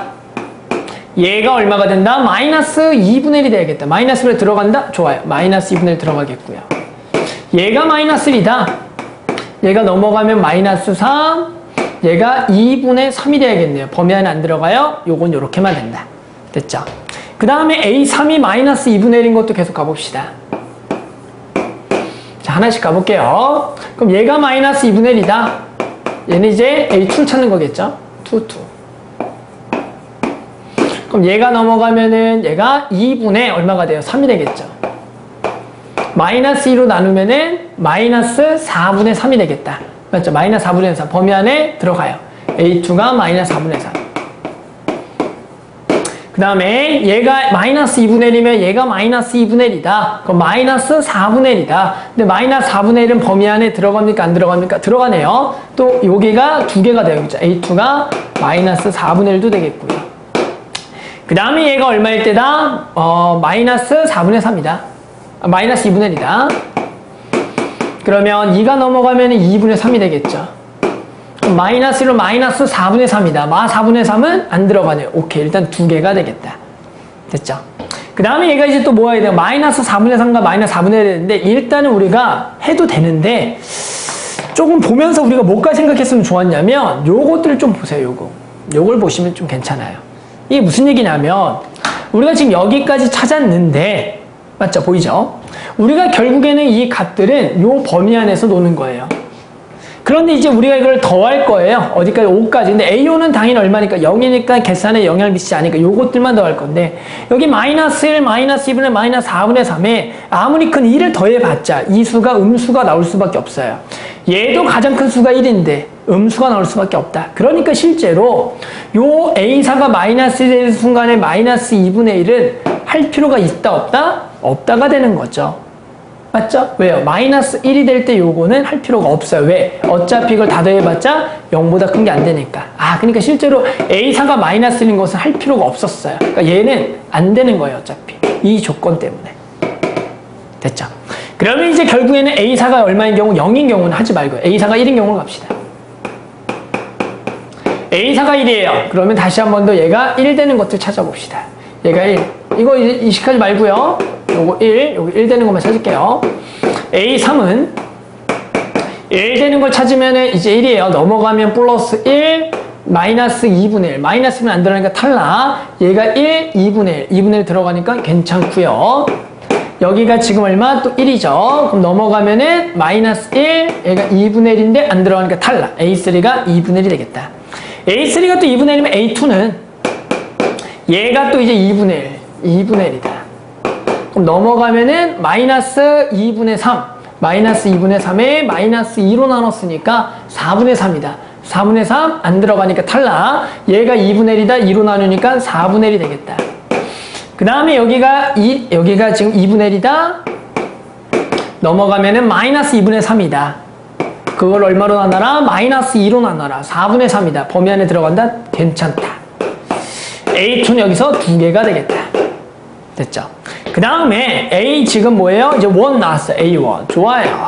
얘가 얼마가 된다? 마이너스 2분의 1이 되겠다. 마이너스 1에 들어간다? 좋아요. 마이너스 2분의 1 들어가겠고요. 얘가 마이너스 1이다. 얘가 넘어가면 마이너스 3, 얘가 2분의 3이 돼야겠네요. 범위 안에 안 들어가요. 요건 요렇게만 된다. 됐죠? 그 다음에 A3이 마이너스 2분의 1인 것도 계속 가봅시다. 자, 하나씩 가볼게요. 그럼 얘가 마이너스 2분의 1이다. 얘는 이제 A2를 찾는 거겠죠? 2. 그럼 얘가 넘어가면은 얘가 2분의 얼마가 돼요? 3이 되겠죠? 마이너스 2로 나누면은 마이너스 4분의 3이 되겠다. 맞죠? 마이너스 4분의 3. 범위 안에 들어가요. A2가 마이너스 4분의 3. 그 다음에 얘가 마이너스 2분의 1이면 얘가 마이너스 2분의 1이다. 그럼 마이너스 4분의 1이다. 근데 마이너스 4분의 1은 범위 안에 들어갑니까? 안 들어갑니까? 들어가네요. 또 여기가 두 개가 되겠죠. A2가 마이너스 4분의 1도 되겠고요. 그 다음에 얘가 얼마일 때다? 마이너스 4분의 3이다. 마이너스 2분의 1이다. 그러면 2가 넘어가면 2분의 3이 되겠죠. 마이너스 1로 마이너스 4분의 3이다. 마 4분의 3은 안 들어가네요. 오케이. 일단 두 개가 되겠다. 됐죠? 그 다음에 얘가 이제 또 뭐 해야 돼요? 마이너스 4분의 3과 마이너스 4분의 1이 되는데 일단은 우리가 해도 되는데 조금 보면서 우리가 뭐까지 생각했으면 좋았냐면 요것들을 좀 보세요. 요걸 보시면 좀 괜찮아요. 이게 무슨 얘기냐면 우리가 지금 여기까지 찾았는데 맞죠? 보이죠? 우리가 결국에는 이 값들은 요 범위 안에서 노는 거예요. 그런데 이제 우리가 이걸 더할 거예요. 어디까지? 5까지. 근데 A5는 당연히 얼마니까? 0이니까 계산에 영향을 미치지 않으니까 요것들만 더할 건데 여기 마이너스 1, 마이너스 2분의 마이너스 4분의 3에 아무리 큰 1을 더해봤자 이 수가 음수가 나올 수밖에 없어요. 얘도 가장 큰 수가 1인데 음수가 나올 수밖에 없다. 그러니까 실제로 요 A4가 마이너스 1이 되는 순간에 마이너스 2분의 1은 할 필요가 있다 없다? 없다가 되는 거죠. 맞죠? 왜요? 마이너스 1이 될 때 요거는 할 필요가 없어요. 왜? 어차피 이걸 다 더해봤자 0보다 큰 게 안 되니까. 그러니까 실제로 A4가 마이너스 1인 것은 할 필요가 없었어요. 그러니까 얘는 안 되는 거예요. 어차피. 이 조건 때문에. 됐죠? 그러면 이제 결국에는 A4가 얼마인 경우? 0인 경우는 하지 말고요. A4가 1인 경우로 갑시다. A4가 1이에요. 그러면 다시 한 번 더 얘가 1 되는 것들 찾아봅시다. 얘가 1. 이거 이식하지 말고요. 요거 1, 요거 1 되는 것만 찾을게요. A3은 1 되는 걸 찾으면 이제 1이에요. 넘어가면 플러스 1, 마이너스 2분의 1. 마이너스 1은 안 들어가니까 탈락. 얘가 1, 2분의 1. 2분의 1 들어가니까 괜찮고요. 여기가 지금 얼마? 또 1이죠. 그럼 넘어가면은 마이너스 1, 얘가 2분의 1인데 안 들어가니까 탈락. A3가 2분의 1이 되겠다. A3가 또 2분의 1이면 A2는 얘가 또 이제 2분의 1, 2분의 1이다. 그럼 넘어가면은 마이너스 2분의 3, 마이너스 2분의 3에 마이너스 2로 나눴으니까 4분의 3이다. 4분의 3 안 들어가니까 탈락. 얘가 2분의 1이다. 2로 나누니까 4분의 1이 되겠다. 그 다음에 여기가 지금 2분의 1이다. 넘어가면은 마이너스 2분의 3이다. 그걸 얼마로 나눠라? 마이너스 2로 나눠라. 4분의 3이다. 범위 안에 들어간다? 괜찮다. A2는 여기서 두 개가 되겠다. 됐죠? 그 다음에 A 지금 뭐예요? 이제 1 나왔어. A1. 좋아요.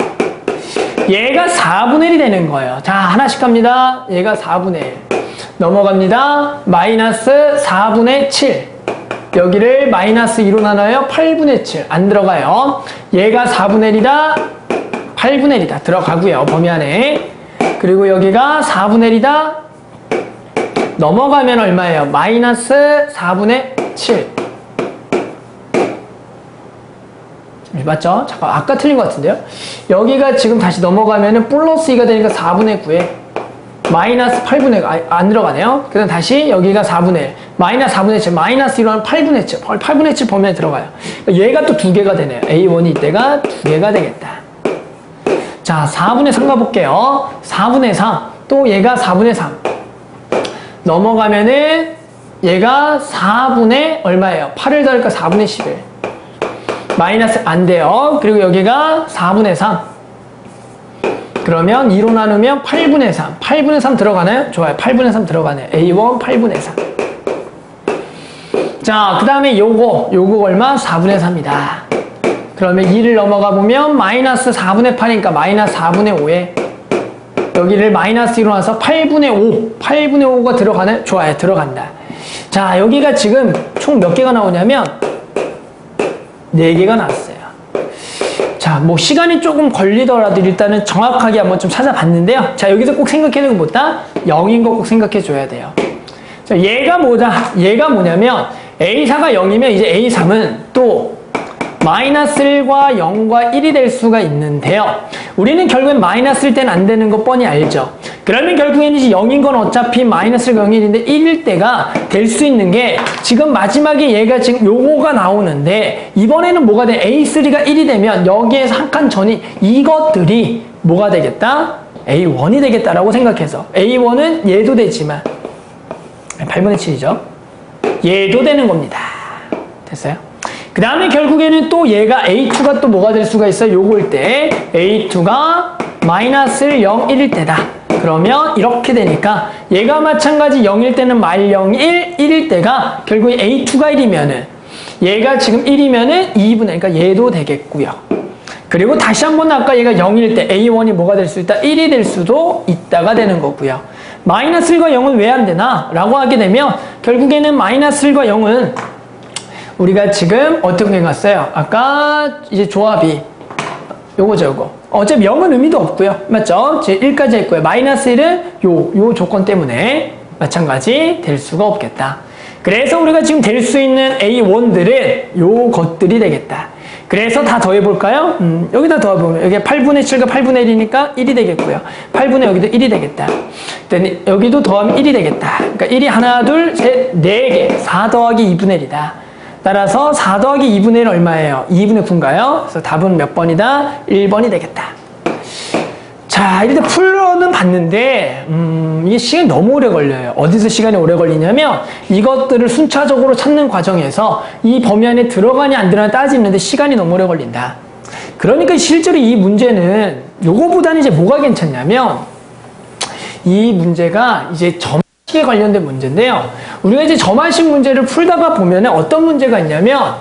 얘가 4분의 1이 되는 거예요. 자, 하나씩 갑니다. 얘가 4분의 1. 넘어갑니다. 마이너스 4분의 7. 여기를 마이너스 2로 나눠요. 8분의 7 안 들어가요. 얘가 4분의 1이다. 8분의 1이다. 들어가고요. 범위 안에. 그리고 여기가 4분의 1이다. 넘어가면 얼마예요? 마이너스 4분의 7. 맞죠? 잠깐 아까 틀린 것 같은데요? 여기가 지금 다시 넘어가면은 플러스 2가 되니까 4분의 9에 마이너스 8분의 9, 안 들어가네요. 그다음 다시 여기가 4분의 1, 마이너스 4분의 7, 마이너스 1로 하면 8분의 7, 8분의 7 범위에 들어가요. 얘가 또 두 개가 되네요. A1이 이때가 두 개가 되겠다. 자, 4분의 3 가볼게요. 4분의 3, 또 얘가 4분의 3. 넘어가면은 얘가 4분의 얼마예요? 8을 더하니까 4분의 11. 마이너스 안 돼요. 그리고 여기가 4분의 3. 그러면 2로 나누면 8분의 3. 8분의 3 들어가나요? 좋아요. 8분의 3 들어가네요. A1 8분의 3. 자, 그 다음에 요거 얼마? 4분의 3이다. 그러면 2를 넘어가 보면 마이너스 4분의 8이니까 마이너스 4분의 5에 여기를 마이너스 2로 나서 8분의 5. 8분의 5가 들어가나요? 좋아요. 들어간다. 자, 여기가 지금 총 몇 개가 나오냐면 4개가 나왔어요. 자, 뭐 시간이 조금 걸리더라도 일단은 정확하게 한번 좀 찾아봤는데요. 자, 여기서 꼭 생각해야 되는 것보다 0인 거 꼭 생각해 줘야 돼요. 자, 얘가 뭐냐면 A4가 0이면 이제 A3은 또 마이너스 1과 0과 1이 될 수가 있는데요. 우리는 결국엔 마이너스일 때는 안 되는 거 뻔히 알죠. 그러면 결국에는 이제 0인 건 어차피 마이너스가 0일인데 1일 때가 될 수 있는 게 지금 마지막에 얘가 지금 요거가 나오는데 이번에는 뭐가 돼? A3가 1이 되면 여기에서 한 칸 전이 이것들이 뭐가 되겠다? A1이 되겠다라고 생각해서 A1은 얘도 되지만 8분의 7이죠. 얘도 되는 겁니다. 됐어요? 그 다음에 결국에는 또 얘가 A2가 또 뭐가 될 수가 있어요? 요거일 때 A2가 마이너스 0, 1일 때다. 그러면 이렇게 되니까 얘가 마찬가지 0일 때는 말 0, 1일 때가 결국에 A2가 1이면은 얘가 지금 1이면은 2분의 그러니까 얘도 되겠고요. 그리고 다시 한번 아까 얘가 0일 때 A1이 뭐가 될 수 있다? 1이 될 수도 있다가 되는 거고요. 마이너스 1과 0은 왜 안 되나? 라고 하게 되면 결국에는 마이너스 1과 0은 우리가 지금 어떻게 해갔어요? 아까 이제 조합이 요거죠, 요거. 어차피 0은 의미도 없고요. 맞죠? 제 1까지 했고요. 마이너스 1은 요 조건 때문에 마찬가지 될 수가 없겠다. 그래서 우리가 지금 될 수 있는 A1들은 요 것들이 되겠다. 그래서 다 더해볼까요? 여기다 더해보면 여기 8분의 7과 8분의 1이니까 1이 되겠고요. 8분의 여기도 1이 되겠다. 여기도 더하면 1이 되겠다. 그러니까 1이 하나, 둘, 셋, 4개. 4 더하기 2분의 1이다. 따라서 4 더하기 2분의 1은 얼마예요? 2분의 9인가요? 그래서 답은 몇 번이다? 1번이 되겠다. 자, 이렇게 풀어는 봤는데 이게 시간이 너무 오래 걸려요. 어디서 시간이 오래 걸리냐면 이것들을 순차적으로 찾는 과정에서 이 범위 안에 들어가냐 안 들어가냐 따지는데 시간이 너무 오래 걸린다. 그러니까 실제로 이 문제는 요거보다는 이제 뭐가 괜찮냐면 이 문제가 이제 점식에 관련된 문제인데요. 우리가 이제 점화식 문제를 풀다가 보면 어떤 문제가 있냐면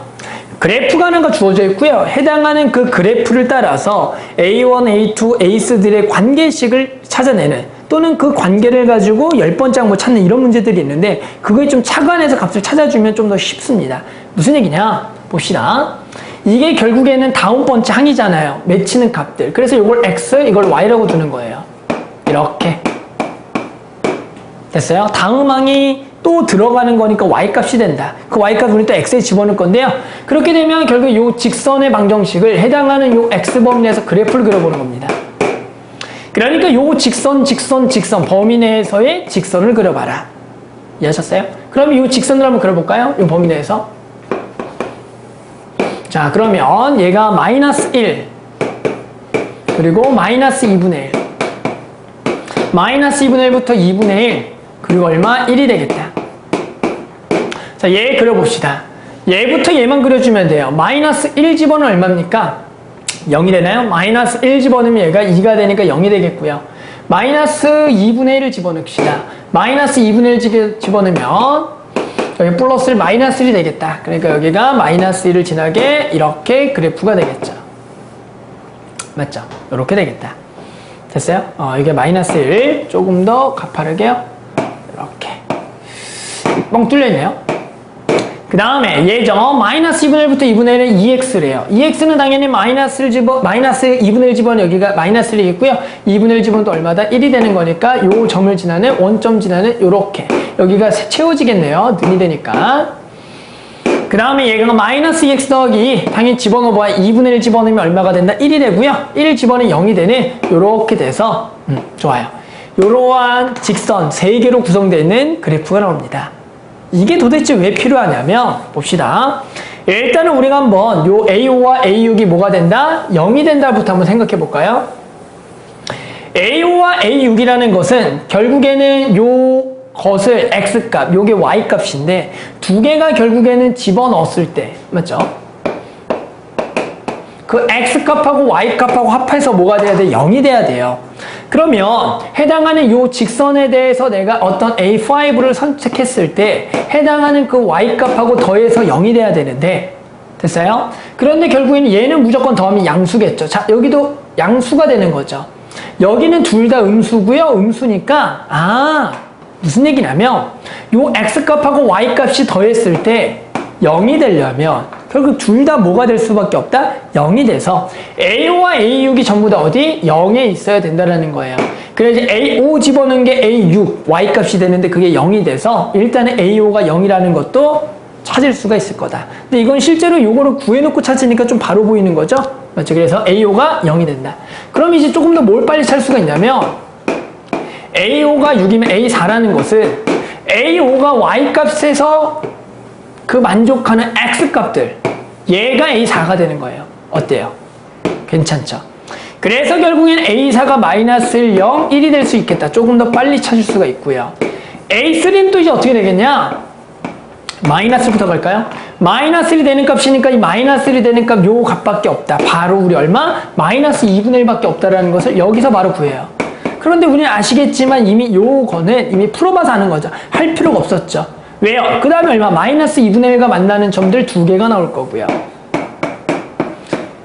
그래프가 하나가 주어져 있고요. 해당하는 그 그래프를 따라서 A1, A2, A들의 관계식을 찾아내는 또는 그 관계를 가지고 10번째 항목 찾는 이런 문제들이 있는데 그거에 좀 착안해서 값을 찾아주면 좀 더 쉽습니다. 무슨 얘기냐? 봅시다. 이게 결국에는 다음 번째 항이잖아요. 맺히는 값들. 그래서 이걸 X, 이걸 Y라고 두는 거예요. 이렇게. 됐어요? 다음 항이 또 들어가는 거니까 Y값이 된다. 그 Y값 우리 또 X에 집어넣을 건데요. 그렇게 되면 결국 이 직선의 방정식을 해당하는 이 X범위 내에서 그래프를 그려보는 겁니다. 그러니까 이 직선 범위 내에서의 직선을 그려봐라. 이해하셨어요? 그럼 이 직선을 한번 그려볼까요? 이 범위 내에서. 자, 그러면 얘가 마이너스 1 그리고 마이너스 2분의 1 마이너스 2분의 1부터 2분의 1 그리고 얼마? 1이 되겠다. 자, 얘 그려봅시다. 얘부터 얘만 그려주면 돼요. 마이너스 1 집어넣으면 얼마입니까? 0이 되나요? 마이너스 1 집어넣으면 얘가 2가 되니까 0이 되겠고요. 마이너스 2분의 1을 집어넣읍시다. 마이너스 2분의 1 집어넣으면 여기 플러스 1 마이너스 1이 되겠다. 그러니까 여기가 마이너스 1을 지나게 이렇게 그래프가 되겠죠. 맞죠? 이렇게 되겠다. 됐어요? 이게 마이너스 1 조금 더 가파르게요. 이렇게 뻥 뚫려있네요. 그 다음에 얘죠. 마이너스 2분의 1부터 2분의 1은 2x래요. 2x는 당연히 마이너스 2분의 1 집어는 여기가 마이너스 1이겠고요. 2분의 1 집어는 또 얼마다? 1이 되는 거니까 요 점을 지나는 원점 지나는 요렇게 여기가 채워지겠네요. 는이 되니까. 그 다음에 얘가 마이너스 2x 더하기 당연히 집어넣어봐야 2분의 1 집어넣으면 얼마가 된다? 1이 되고요. 1 집어는 0이 되는 요렇게 돼서 좋아요. 요러한 직선 3개로 구성되어 있는 그래프가 나옵니다. 이게 도대체 왜 필요하냐면 봅시다. 일단은 우리가 한번 요 A5와 A6이 뭐가 된다? 0이 된다부터 한번 생각해 볼까요? A5와 A6이라는 것은 결국에는 요 것을 X값, 요게 Y값인데 두 개가 결국에는 집어넣었을 때 맞죠? 그 X값하고 Y값하고 합해서 뭐가 돼야 돼? 0이 돼야 돼요. 그러면 해당하는 요 직선에 대해서 내가 어떤 A5를 선택했을 때 해당하는 그 Y값하고 더해서 0이 돼야 되는데 됐어요? 그런데 결국에는 얘는 무조건 더하면 양수겠죠. 자, 여기도 양수가 되는 거죠. 여기는 둘 다 음수고요. 음수니까 무슨 얘기냐면 요 X값하고 Y값이 더했을 때 0이 되려면 결국 둘 다 뭐가 될 수밖에 없다? 0이 돼서 A5와 A6이 전부 다 어디? 0에 있어야 된다는 거예요. 그래서 A5 집어넣은 게 A6, Y값이 되는데 그게 0이 돼서 일단은 A5가 0이라는 것도 찾을 수가 있을 거다. 근데 이건 실제로 요거를 구해놓고 찾으니까 좀 바로 보이는 거죠? 맞죠? 그래서 A5가 0이 된다. 그럼 이제 조금 더 뭘 빨리 찾을 수가 있냐면 A5가 6이면 A4라는 것은 A5가 Y값에서 그 만족하는 X값들 얘가 A4가 되는 거예요. 어때요? 괜찮죠? 그래서 결국엔 A4가 마이너스 1, 0, 1이 될 수 있겠다. 조금 더 빨리 찾을 수가 있고요. A3는 또 이제 어떻게 되겠냐? 마이너스부터 갈까요? 마이너스 1이 되는 값이니까 이 마이너스 1이 되는 값 요 값밖에 없다. 바로 우리 얼마? 마이너스 2분의 1밖에 없다라는 것을 여기서 바로 구해요. 그런데 우리는 아시겠지만 이미 요거는 이미 풀어봐서 아는 거죠. 할 필요가 없었죠. 왜요? 그 다음에 얼마? 마이너스 2분의 1과 만나는 점들 2개가 나올 거고요.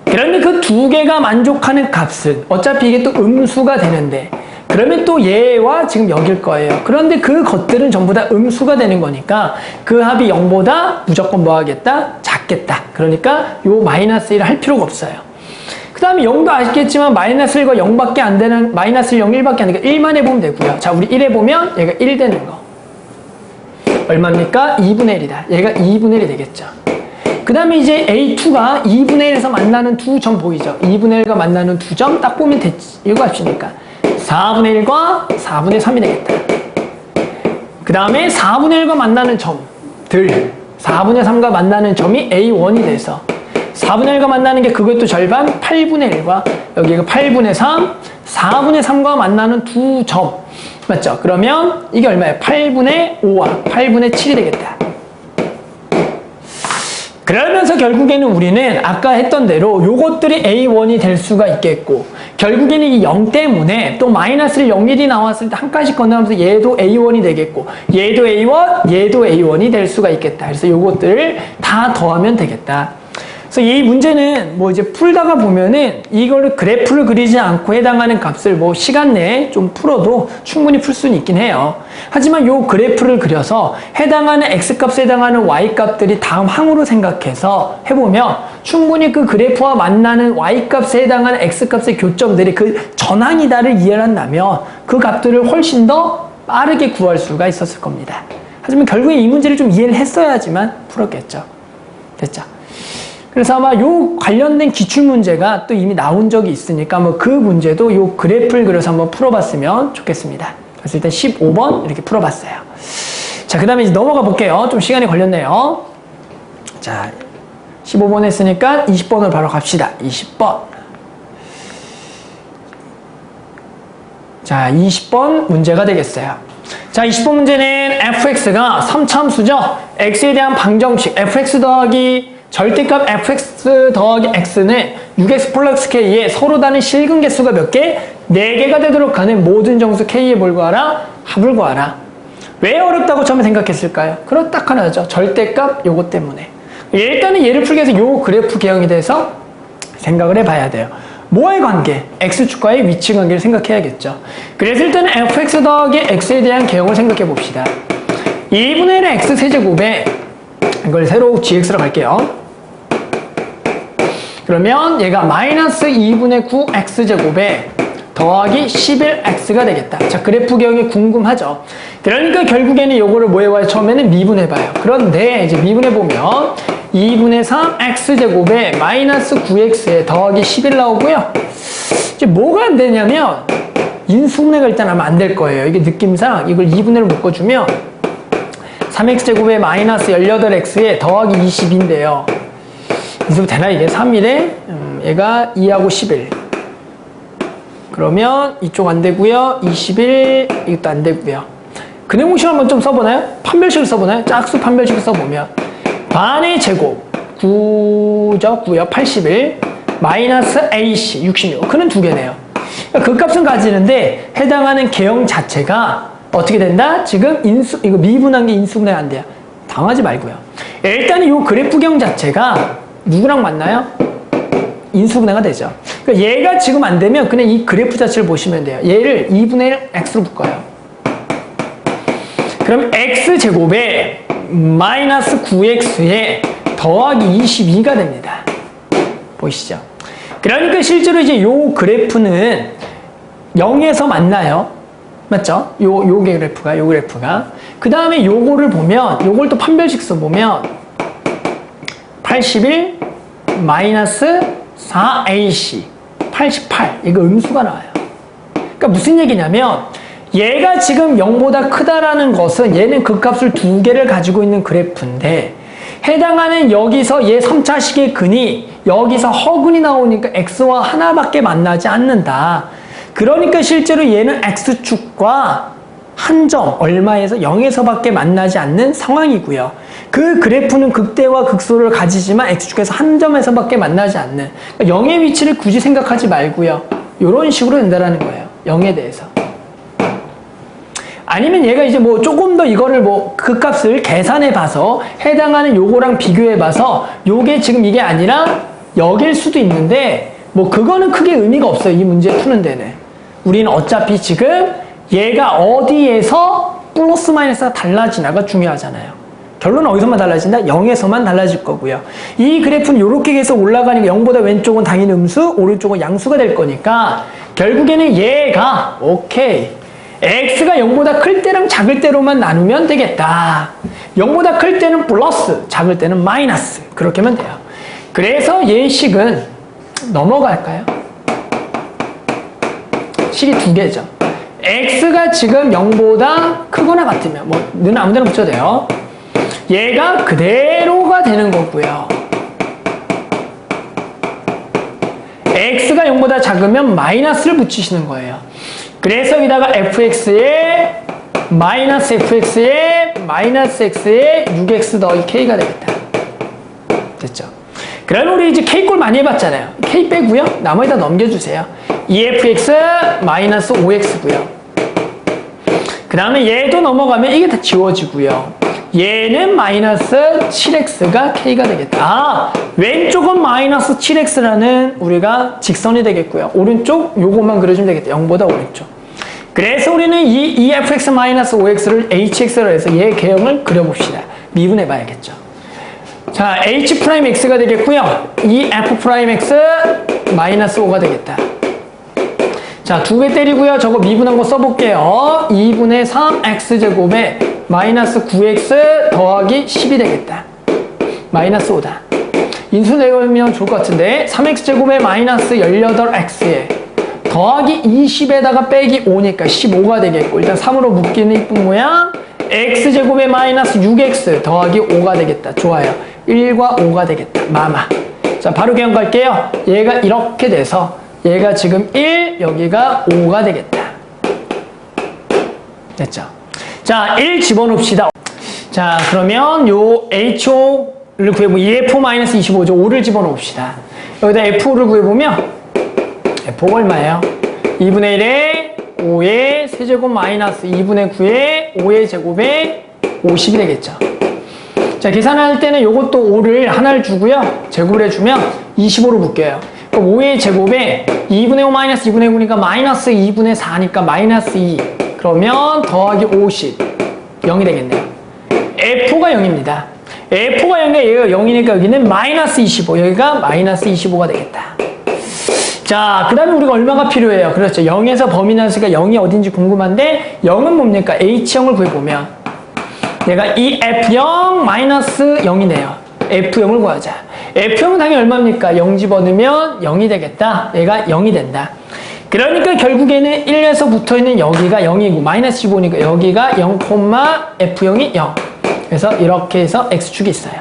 그런데 그 2개가 만족하는 값은 어차피 이게 또 음수가 되는데 그러면 또 얘와 지금 여길 거예요. 그런데 그 것들은 전부 다 음수가 되는 거니까 그 합이 0보다 무조건 뭐 하겠다? 작겠다. 그러니까 요 마이너스 1을 할 필요가 없어요. 그 다음에 0도 아시겠지만 마이너스 1과 0밖에 안 되는 마이너스 1, 0, 1밖에 안 되니까 1만 해보면 되고요. 자, 우리 1 해보면 얘가 1 되는 거. 얼마입니까? 2분의 1이다. 얘가 2분의 1이 되겠죠. 그 다음에 이제 A2가 2분의 1에서 만나는 두 점 보이죠? 2분의 1과 만나는 두 점 딱 보면 됐지. 이거 합시니까 4분의 1과 4분의 3이 되겠다. 그 다음에 4분의 1과 만나는 점들 4분의 3과 만나는 점이 A1이 돼서 4분의 1과 만나는 게 그것도 절반 8분의 1과 여기가 8분의 3 4분의 3과 만나는 두 점 맞죠? 그러면 이게 얼마예요? 8분의 5와 8분의 7이 되겠다. 그러면서 결국에는 우리는 아까 했던 대로 요것들이 A1이 될 수가 있겠고 결국에는 이 0 때문에 또 마이너스 1, 0, 1이 나왔을 때 한 칸씩 건너면서 얘도 A1이 되겠고 얘도 A1, 얘도 A1이 될 수가 있겠다. 그래서 요것들을 다 더하면 되겠다. 그래서 이 문제는 뭐 이제 풀다가 보면은 이거를 그래프를 그리지 않고 해당하는 값을 뭐 시간 내에 좀 풀어도 충분히 풀 수는 있긴 해요. 하지만 요 그래프를 그려서 해당하는 X값에 해당하는 Y값들이 다음 항으로 생각해서 해보면 충분히 그 그래프와 만나는 Y값에 해당하는 X값의 교점들이 그 전항이다를 이해한다면 그 값들을 훨씬 더 빠르게 구할 수가 있었을 겁니다. 하지만 결국에 이 문제를 좀 이해를 했어야지만 풀었겠죠. 됐죠? 그래서 아마 요 관련된 기출문제가 또 이미 나온 적이 있으니까 뭐 그 문제도 요 그래프를 그려서 한번 풀어봤으면 좋겠습니다. 그래서 일단 15번 이렇게 풀어봤어요. 자, 그 다음에 이제 넘어가 볼게요. 좀 시간이 걸렸네요. 자, 15번 했으니까 20번으로 바로 갑시다. 20번. 자, 20번 문제가 되겠어요. 자, 20번 문제는 fx가 3참수죠. x에 대한 방정식 fx 더하기 절대값 fx 더하기 x는 6x 플러스 k에 서로 다른 실근 개수가 몇 개? 4개가 되도록 하는 모든 정수 k의 뭘 구하라? 합을 구하라. 왜 어렵다고 처음에 생각했을까요? 그럼 딱 하나죠. 절대값 요거 때문에. 일단은 얘를 풀기 위해서 요 그래프 개형에 대해서 생각을 해봐야 돼요. 뭐의 관계? x축과의 위치 관계를 생각해야겠죠. 그래서 일단은 fx 더하기 x에 대한 개형을 생각해 봅시다. 2분의 1의 x세제곱에 이걸 세로 gx로 갈게요. 그러면 얘가 마이너스 2분의 9x제곱에 더하기 11x가 되겠다. 자, 그래프 기억이 궁금하죠? 그러니까 결국에는 요거를 뭐 해봐요? 처음에는 미분해봐요. 그런데 이제 미분해보면 2분의 3x제곱에 마이너스 9x에 더하기 11 나오고요. 이제 뭐가 안 되냐면 인수분해가 일단 하면 안 될 거예요. 이게 느낌상 이걸 2분해로 묶어주면 3x제곱에 마이너스 18x에 더하기 20인데요. 인수 되나 이게? 3일에 얘가 2하고 11. 그러면 이쪽 안 되고요. 21 이것도 안 되고요. 근해공식 한번 좀 써보나요? 판별식을 써보나요? 짝수 판별식을 써보면 반의 제곱 9죠? 9요. 81 마이너스 AC 66. 그는 두 개네요. 그러니까 그 값은 가지는데 해당하는 개형 자체가 어떻게 된다? 지금 이거 미분한 게 인수분해 안 돼요. 당하지 말고요. 일단 이 그래프경 자체가 누구랑 맞나요? 인수분해가 되죠. 그러니까 얘가 지금 안 되면 그냥 이 그래프 자체를 보시면 돼요. 얘를 2분의 1 x로 묶어요. 그럼 x제곱에 마이너스 9x에 더하기 22가 됩니다. 보이시죠? 그러니까 실제로 이제 요 그래프는 0에서 만나요. 맞죠? 요 그래프가. 그 다음에 요거를 보면, 요걸 또 판별식 써보면, 81 마이너스 4ac 88 이거 음수가 나와요. 그러니까 무슨 얘기냐면 얘가 지금 0보다 크다라는 것은 얘는 극값을 두 개를 가지고 있는 그래프인데 해당하는 여기서 얘 3차식의 근이 여기서 허근이 나오니까 x와 하나밖에 만나지 않는다. 그러니까 실제로 얘는 x축과 한 점 얼마에서 0에서밖에 만나지 않는 상황이고요. 그 그래프는 극대와 극소를 가지지만 x축에서 한 점에서밖에 만나지 않는, 그러니까 0의 위치를 굳이 생각하지 말고요. 이런 식으로 된다라는 거예요. 0에 대해서. 아니면 얘가 이제 뭐 조금 더 이거를 뭐 그 값을 계산해 봐서 해당하는 요거랑 비교해 봐서 요게 지금 이게 아니라 여길 수도 있는데 뭐 그거는 크게 의미가 없어요. 이 문제 푸는 데는. 우리는 어차피 지금 얘가 어디에서 플러스 마이너스가 달라지나가 중요하잖아요. 결론은 어디서만 달라진다? 0에서만 달라질 거고요. 이 그래프는 이렇게 계속 올라가니까 0보다 왼쪽은 당연히 음수, 오른쪽은 양수가 될 거니까 결국에는 얘가 오케이. x가 0보다 클 때랑 작을 때로만 나누면 되겠다. 0보다 클 때는 플러스, 작을 때는 마이너스. 그렇게 하면 돼요. 그래서 얘 식은 넘어갈까요? 식이 두 개죠. x가 지금 0보다 크거나 같으면 뭐 는 아무 데나 붙여도 돼요. 얘가 그대로가 되는 거고요. x가 0보다 작으면 마이너스를 붙이시는 거예요. 그래서 여기다가 fx에 마이너스 fx에 마이너스 x에 6x 더하기 k가 되겠다. 됐죠? 그럼 우리 이제 k꼴 많이 해봤잖아요. k 빼고요. 나머지 다 넘겨주세요. 2fx 마이너스 5x고요. 그 다음에 얘도 넘어가면 이게 다 지워지고요. 얘는 마이너스 7x가 k가 되겠다. 아, 왼쪽은 마이너스 7x라는 우리가 직선이 되겠고요. 오른쪽 요것만 그려주면 되겠다. 0보다 오른쪽. 그래서 우리는 이 fx 마이너스 5x를 hx로 해서 얘 개형을 그려봅시다. 미분해 봐야겠죠. 자, h 프라임 x가 되겠고요. 이 f 프라임 x 마이너스 5가 되겠다. 자, 두 배 때리고요. 저거 미분한 거 써볼게요. 2분의 3x제곱에 마이너스 9x 더하기 10이 되겠다. 마이너스 5다. 인수 내면 좋을 것 같은데 3x제곱에 마이너스 18x에 더하기 20에다가 빼기 5니까 15가 되겠고 일단 3으로 묶이는 이쁜 모양. x제곱에 마이너스 6x 더하기 5가 되겠다. 좋아요. 1과 5가 되겠다. 마마. 자, 바로 개형 갈게요. 얘가 이렇게 돼서 얘가 지금 1, 여기가 5가 되겠다. 됐죠? 자, 1 집어넣읍시다. 자, 그러면 요 HO를 구해보면 EF-25죠. 5를 집어넣읍시다. 여기다 F5를 구해보면 F5가 얼마예요? 2분의 1에 5의 세제곱 마이너스 2분의 9의 5의 제곱에 50이 되겠죠. 자, 계산할 때는 요것도 5를 하나를 주고요. 제곱을 해주면 25로 묶여요. 그럼 5의 제곱에 2분의 5 마이너스 2분의 9니까 마이너스 2분의 4니까 마이너스 2. 그러면 더하기 50. 0이 되겠네요. F5가 0입니다. F가 0이니까 얘가 0이니까 여기는 마이너스 25. 여기가 마이너스 25가 되겠다. 자, 그 다음에 우리가 얼마가 필요해요? 그렇죠. 0에서 범위 나왔으니까 0이 어딘지 궁금한데 0은 뭡니까? H형을 구해보면 얘가 이 F0 마이너스 0이네요. F0을 구하자. F0은 당연히 얼마입니까? 0 집어넣으면 0이 되겠다. 얘가 0이 된다. 그러니까 결국에는 1에서 붙어있는 여기가 0이고 마이너스 15니까 여기가 0, F0이 0. 그래서 이렇게 해서 X축이 있어요.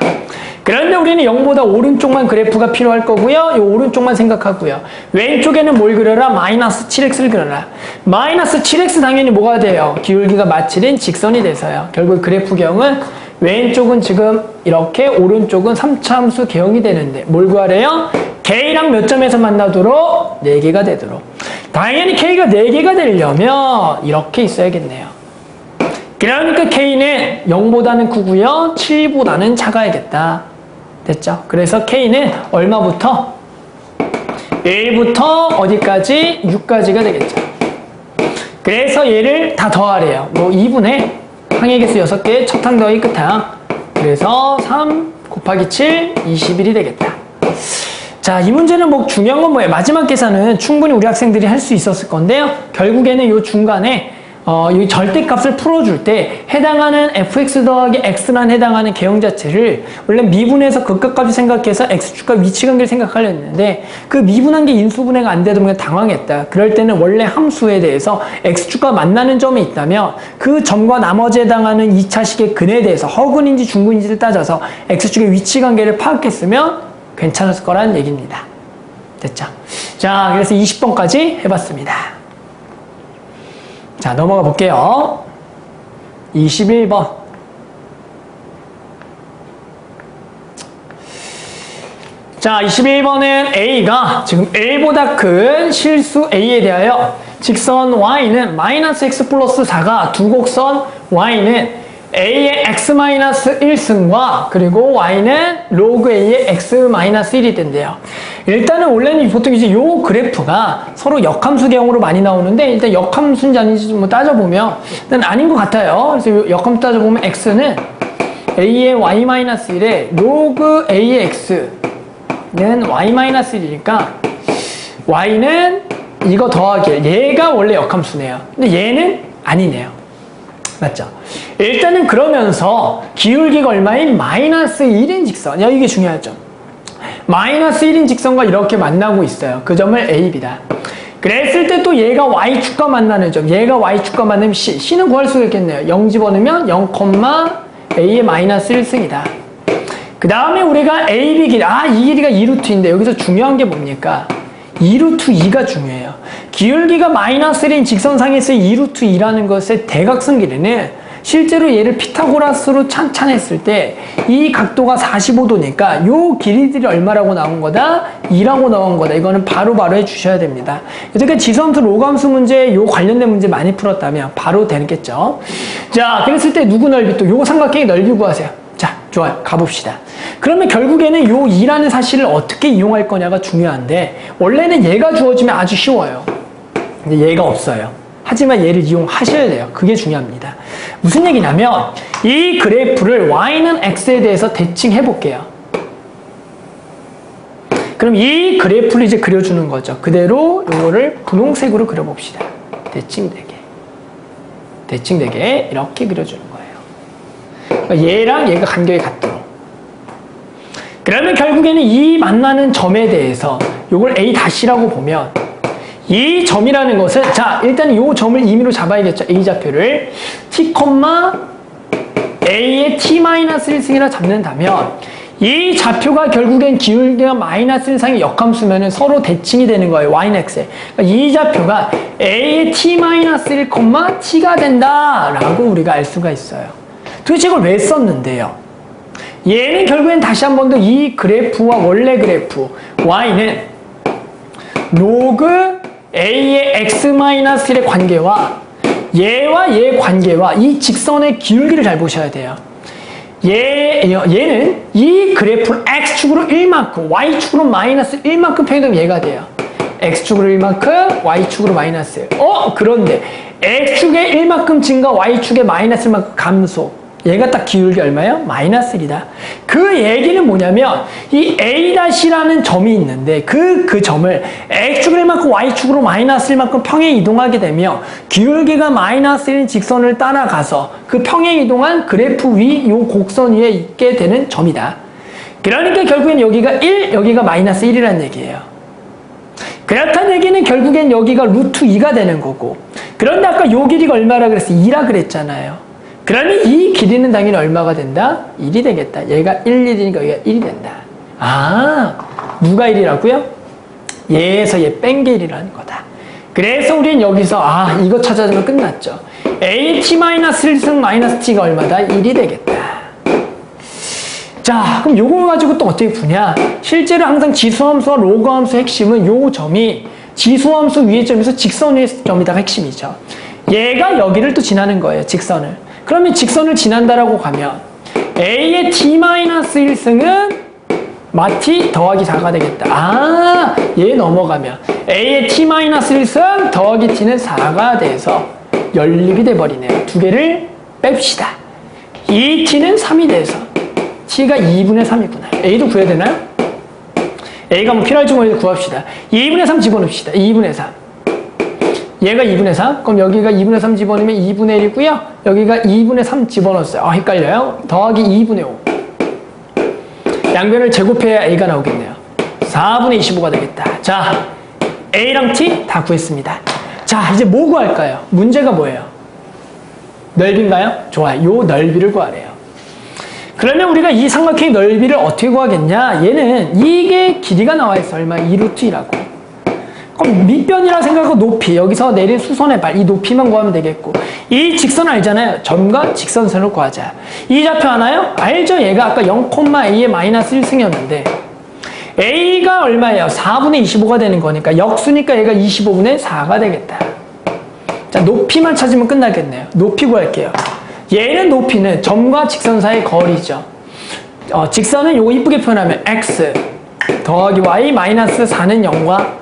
그런데 우리는 0보다 오른쪽만 그래프가 필요할 거고요. 이 오른쪽만 생각하고요. 왼쪽에는 뭘 그려라? 마이너스 7x를 그려라. 마이너스 7x 당연히 뭐가 돼요? 기울기가 마칠인 직선이 돼서요. 결국 그래프경은 왼쪽은 지금 이렇게 오른쪽은 3차함수 개형이 되는데 뭘 구하래요? K랑 몇 점에서 만나도록? 4개가 되도록. 당연히 K가 4개가 되려면 이렇게 있어야겠네요. 그러니까 K는 0보다는 크고요. 7보다는 작아야겠다. 됐죠? 그래서 K는 얼마부터? 1부터 어디까지? 6까지가 되겠죠. 그래서 얘를 다 더하래요. 뭐 2분의 항의 개수 6개, 첫 항 더하기 끝 항. 그래서 3 곱하기 7, 21이 되겠다. 자, 이 문제는 뭐 중요한 건 뭐예요? 마지막 계산은 충분히 우리 학생들이 할 수 있었을 건데요. 결국에는 요 중간에 이 절대값을 풀어줄 때 해당하는 fx 더하기 x란 해당하는 개형 자체를 원래 미분해서 극값까지 생각해서 x축과 위치관계를 생각하려 했는데 그 미분한 게 인수분해가 안 되다 보니까 당황했다. 그럴 때는 원래 함수에 대해서 x축과 만나는 점이 있다면 그 점과 나머지 해당하는 2차식의 근에 대해서 허근인지 중근인지를 따져서 x축의 위치관계를 파악했으면 괜찮았을 거라는 얘기입니다. 됐죠? 자, 그래서 20번까지 해봤습니다. 자, 넘어가 볼게요. 21번. 자, 21번은 A가 지금 L보다 큰 실수 A에 대하여 직선 Y는 마이너스 X 플러스 4가 두 곡선 Y는 A의 X-1승과 그리고 Y는 로그 A의 X-1이 된대요. 일단은 원래는 보통 이제 요 그래프가 서로 역함수 개형으로 많이 나오는데 일단 역함수인지 아닌지 좀 따져보면 일단 아닌 것 같아요. 그래서 요 역함수 따져보면 X는 A의 Y-1에 로그 A의 X는 Y-1이니까 Y는 이거 더하기 얘가 원래 역함수네요. 근데 얘는 아니네요. 맞죠? 일단은 그러면서 기울기가 얼마인? 마이너스 1인 직선. 야, 이게 중요하죠. 마이너스 1인 직선과 이렇게 만나고 있어요. 그 점을 A, B다. 그랬을 때 또 얘가 Y축과 만나는 점. 얘가 Y축과 만나면 C. C는 구할 수가 있겠네요. 0 집어넣으면 0, A의 마이너스 1승이다. 그 다음에 우리가 A, B 길이. 이 길이가 2루트인데 여기서 중요한 게 뭡니까? 2루트 2가 중요해요. 기울기가 마이너스 1인 직선상에서의 2루트 2라는 것의 대각선 길이는 실제로 얘를 피타고라스로 찬찬했을 때 이 각도가 45도니까 요 길이들이 얼마라고 나온 거다? 2라고 나온 거다. 이거는 바로바로 해주셔야 됩니다. 여태까지 지수함수, 로그함수 문제 요 관련된 문제 많이 풀었다면 바로 되겠죠. 자, 그랬을 때 누구 넓이 또 요 삼각형의 넓이 구하세요. 자, 좋아요. 가봅시다. 그러면 결국에는 요 2라는 사실을 어떻게 이용할 거냐가 중요한데 원래는 얘가 주어지면 아주 쉬워요. 근데 얘가 없어요. 하지만 얘를 이용하셔야 돼요. 그게 중요합니다. 무슨 얘기냐면 이 그래프를 Y는 X에 대해서 대칭해 볼게요. 그럼 이 그래프를 이제 그려주는 거죠. 그대로 요거를 분홍색으로 그려봅시다. 대칭되게. 대칭되게 이렇게 그려주는 거예요. 그러니까 얘랑 얘가 간격이 같도록. 그러면 결국에는 이 만나는 점에 대해서 요걸 A-라고 보면 이 점이라는 것은 자 일단 이 점을 임의로 잡아야겠죠. A좌표를 t, A의 t-1승이라 잡는다면 이 좌표가 결국엔 기울기가 마이너스 1상의 역함수면 서로 대칭이 되는 거예요. Y는 X에. 그러니까 이 좌표가 A의 t-1, t가 된다라고 우리가 알 수가 있어요. 도대체 이걸 왜 썼는데요? 얘는 결국엔 다시 한 번 더 이 그래프와 원래 그래프 Y는 로그 A의 X-1의 관계와 얘와 얘의 관계와 이 직선의 기울기를 잘 보셔야 돼요. 얘는 이 그래프를 X축으로 1만큼, Y축으로 마이너스 1만큼 평행되면 얘가 돼요. X축으로 1만큼, Y축으로 마이너스 1. 그런데 X축의 1만큼 증가, Y축의 마이너스 1만큼 감소. 얘가 딱 기울기 얼마예요? 마이너스 1이다. 그 얘기는 뭐냐면 이 A-라는 점이 있는데 그 점을 X축을 1만큼 Y축으로 마이너스 1만큼 평행 이동하게 되면 기울기가 마이너스 1인 직선을 따라가서 그 평행 이동한 그래프 위 요 곡선 위에 있게 되는 점이다. 그러니까 결국엔 여기가 1, 여기가 마이너스 1이라는 얘기예요. 그렇다는 얘기는 결국엔 여기가 루트 2가 되는 거고, 그런데 아까 요 길이가 얼마라 그랬어? 2라 그랬잖아요. 그러면 이 길이는 당연히 얼마가 된다? 1이 되겠다. 얘가 1, 1이니까 여기가 1이 된다. 아, 누가 1이라고요? 얘에서 얘 뺀 게 1이라는 거다. 그래서 우리는 여기서 이거 찾아주면 끝났죠. at-1승 마이너스 t가 얼마다? 1이 되겠다. 자, 그럼 요거 가지고 또 어떻게 푸냐? 실제로 항상 지수함수와 로그함수의 핵심은 요 점이 지수함수 위의 점에서 직선 위의 점이다가 핵심이죠. 얘가 여기를 또 지나는 거예요, 직선을. 그러면 직선을 지난다라고 가면 a의 t-1승은 마T 더하기 4가 되겠다. 얘 넘어가면 a의 t-1승 더하기 t는 4가 돼서 연립이 돼버리네요. 두 개를 뺍시다. 이 t는 3이 돼서 t가 2분의 3이구나. a도 구해야 되나요? a가 뭐 필요할지 모르겠는데 구합시다. 2분의 3 집어넣읍시다. 2분의 3. 얘가 2분의 3. 그럼 여기가 2분의 3 집어넣으면 2분의 1이고요. 여기가 2분의 3 집어넣었어요. 헷갈려요. 더하기 2분의 5. 양변을 제곱해야 a가 나오겠네요. 4분의 25가 되겠다. 자, a랑 t 다 구했습니다. 자, 이제 뭐 구할까요? 문제가 뭐예요? 넓이인가요? 좋아요. 요 넓이를 구하래요. 그러면 우리가 이 삼각형의 넓이를 어떻게 구하겠냐? 얘는 이게 길이가 나와 있어. 얼마? 2루트 2라고. 그럼 밑변이라 생각하고 높이, 여기서 내린 수선의 발, 이 높이만 구하면 되겠고, 이 직선 알잖아요. 점과 직선선을 구하자. 이 좌표 아나요? 알죠? 얘가 아까 0,a의 마이너스 1승이었는데 a가 얼마예요? 4분의 25가 되는 거니까 역수니까 얘가 25분의 4가 되겠다. 자, 높이만 찾으면 끝나겠네요. 높이 구할게요. 얘는 높이는 점과 직선 사이의 거리죠. 직선은 요거 이쁘게 표현하면 x 더하기 y 마이너스 4는 0과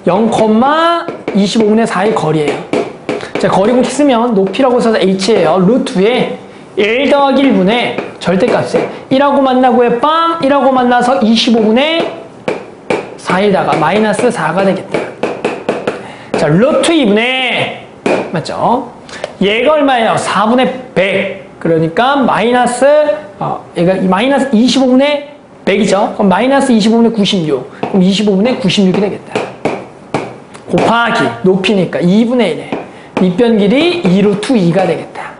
0,25분의 4의 거리예요. 자, 거리공 쓰면 높이라고 써서 h예요. 루트에 1 더하기 1분의 절대값에 1하고 만나고에 빵 1하고 만나서 25분의 4에다가 마이너스 4가 되겠다. 자, 루트 2분의 맞죠? 얘가 얼마예요? 4분의 100. 그러니까 마이너스 얘가 마이너스 25분의 100이죠. 그럼 마이너스 25분의 96. 그럼 25분의 96이 되겠다. 곱하기 높이니까 2분의 1에 밑변 길이 2루트 2가 되겠다.